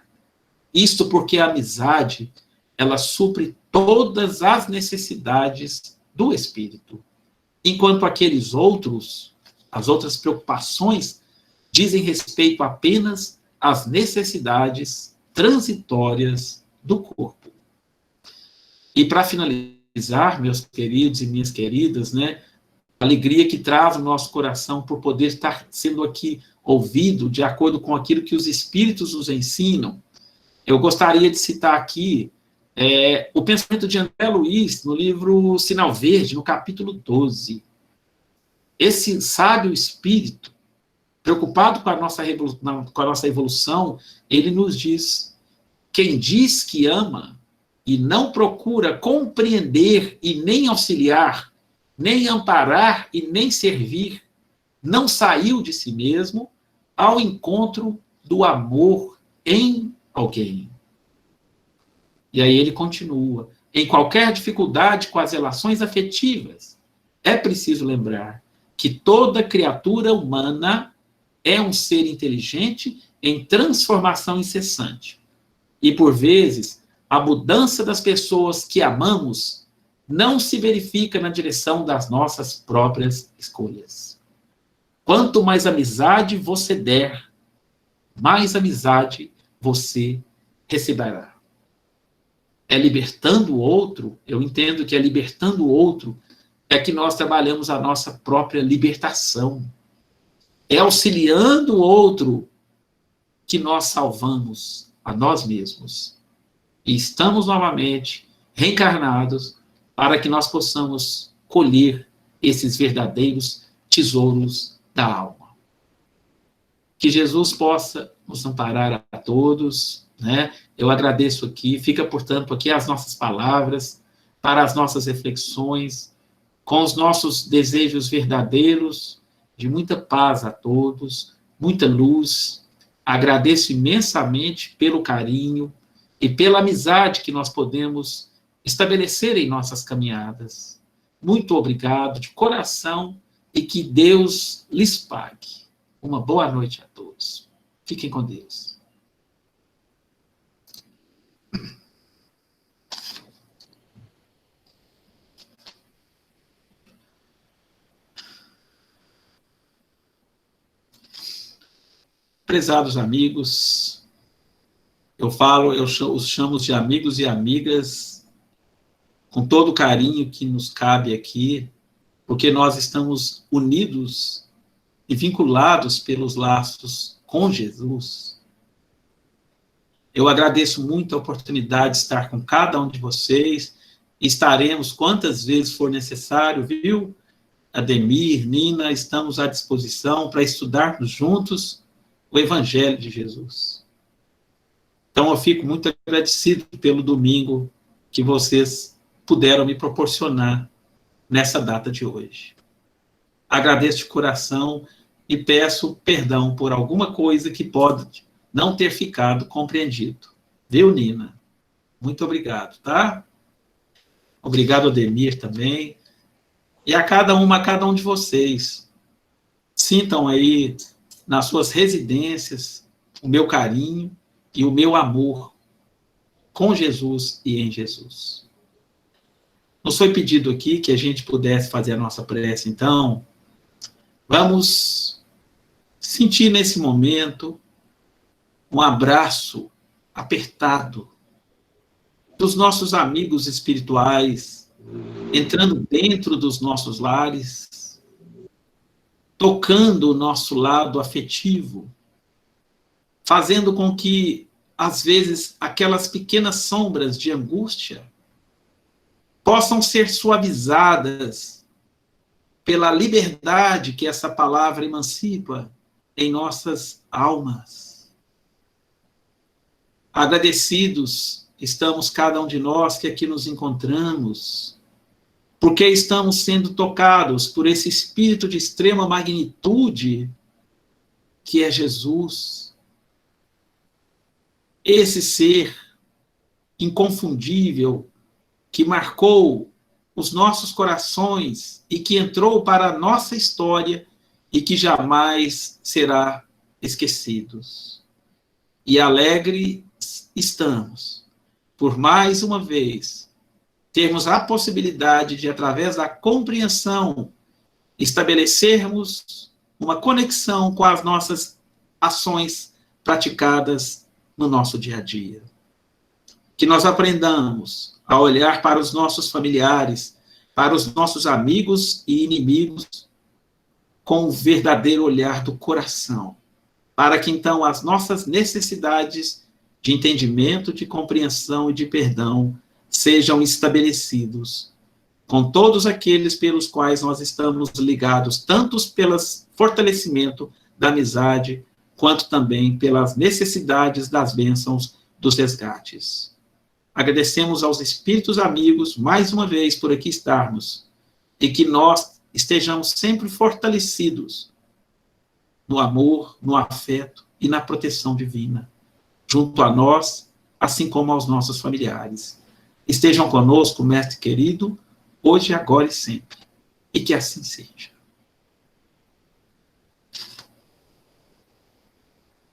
Isto porque a amizade, ela supre todas as necessidades do espírito, enquanto aqueles outros, as outras preocupações, dizem respeito apenas às necessidades transitórias do corpo. E para finalizar, meus queridos e minhas queridas, né, a alegria que traz o nosso coração por poder estar sendo aqui ouvido de acordo com aquilo que os espíritos nos ensinam, Eu gostaria de citar aqui o pensamento de André Luiz, no livro Sinal Verde, no capítulo 12. Esse sábio espírito, preocupado com a nossa evolução, ele nos diz: quem diz que ama e não procura compreender e nem auxiliar, nem amparar e nem servir, não saiu de si mesmo ao encontro do amor em alguém. E aí ele continua: em qualquer dificuldade com as relações afetivas, é preciso lembrar que toda criatura humana é um ser inteligente em transformação incessante. E, por vezes, a mudança das pessoas que amamos não se verifica na direção das nossas próprias escolhas. Quanto mais amizade você der, mais amizade você receberá. É libertando o outro, eu entendo que é libertando o outro, é que nós trabalhamos a nossa própria libertação. É auxiliando o outro que nós salvamos a nós mesmos. E estamos novamente reencarnados para que nós possamos colher esses verdadeiros tesouros da alma. Que Jesus possa nos amparar a todos, né? Eu agradeço aqui, fica, portanto, aqui as nossas palavras, para as nossas reflexões, com os nossos desejos verdadeiros, de muita paz a todos, muita luz. Agradeço imensamente pelo carinho e pela amizade que nós podemos estabelecer em nossas caminhadas. Muito obrigado de coração e que Deus lhes pague. Uma boa noite a todos. Fiquem com Deus. Prezados amigos, eu os chamo de amigos e amigas com todo o carinho que nos cabe aqui, porque nós estamos unidos e vinculados pelos laços com Jesus. Eu agradeço muito a oportunidade de estar com cada um de vocês, estaremos quantas vezes for necessário, viu? Ademir, Nina, estamos à disposição para estudarmos juntos o Evangelho de Jesus. Então, eu fico muito agradecido pelo domingo que vocês puderam me proporcionar nessa data de hoje. Agradeço de coração e peço perdão por alguma coisa que pode não ter ficado compreendido. Viu, Nina? Muito obrigado, tá? Obrigado, Ademir, também. E a cada um de vocês. Sintam aí nas suas residências o meu carinho e o meu amor com Jesus e em Jesus. Nos foi pedido aqui que a gente pudesse fazer a nossa prece, então, vamos sentir nesse momento um abraço apertado dos nossos amigos espirituais, entrando dentro dos nossos lares, tocando o nosso lado afetivo, fazendo com que, às vezes, aquelas pequenas sombras de angústia possam ser suavizadas pela liberdade que essa palavra emancipa em nossas almas. Agradecidos estamos cada um de nós que aqui nos encontramos, porque estamos sendo tocados por esse espírito de extrema magnitude que é Jesus. Esse ser inconfundível que marcou os nossos corações e que entrou para a nossa história e que jamais será esquecido. E alegres estamos, por mais uma vez, termos a possibilidade de, através da compreensão, estabelecermos uma conexão com as nossas ações praticadas no nosso dia a dia. Que nós aprendamos a olhar para os nossos familiares, para os nossos amigos e inimigos, com o verdadeiro olhar do coração, para que então as nossas necessidades de entendimento, de compreensão e de perdão sejam estabelecidos com todos aqueles pelos quais nós estamos ligados, tanto pelo fortalecimento da amizade, quanto também pelas necessidades das bênçãos dos resgates. Agradecemos aos espíritos amigos, mais uma vez, por aqui estarmos, e que nós estejamos sempre fortalecidos no amor, no afeto e na proteção divina, junto a nós, assim como aos nossos familiares. Estejam conosco, mestre querido, hoje, agora e sempre. E que assim seja.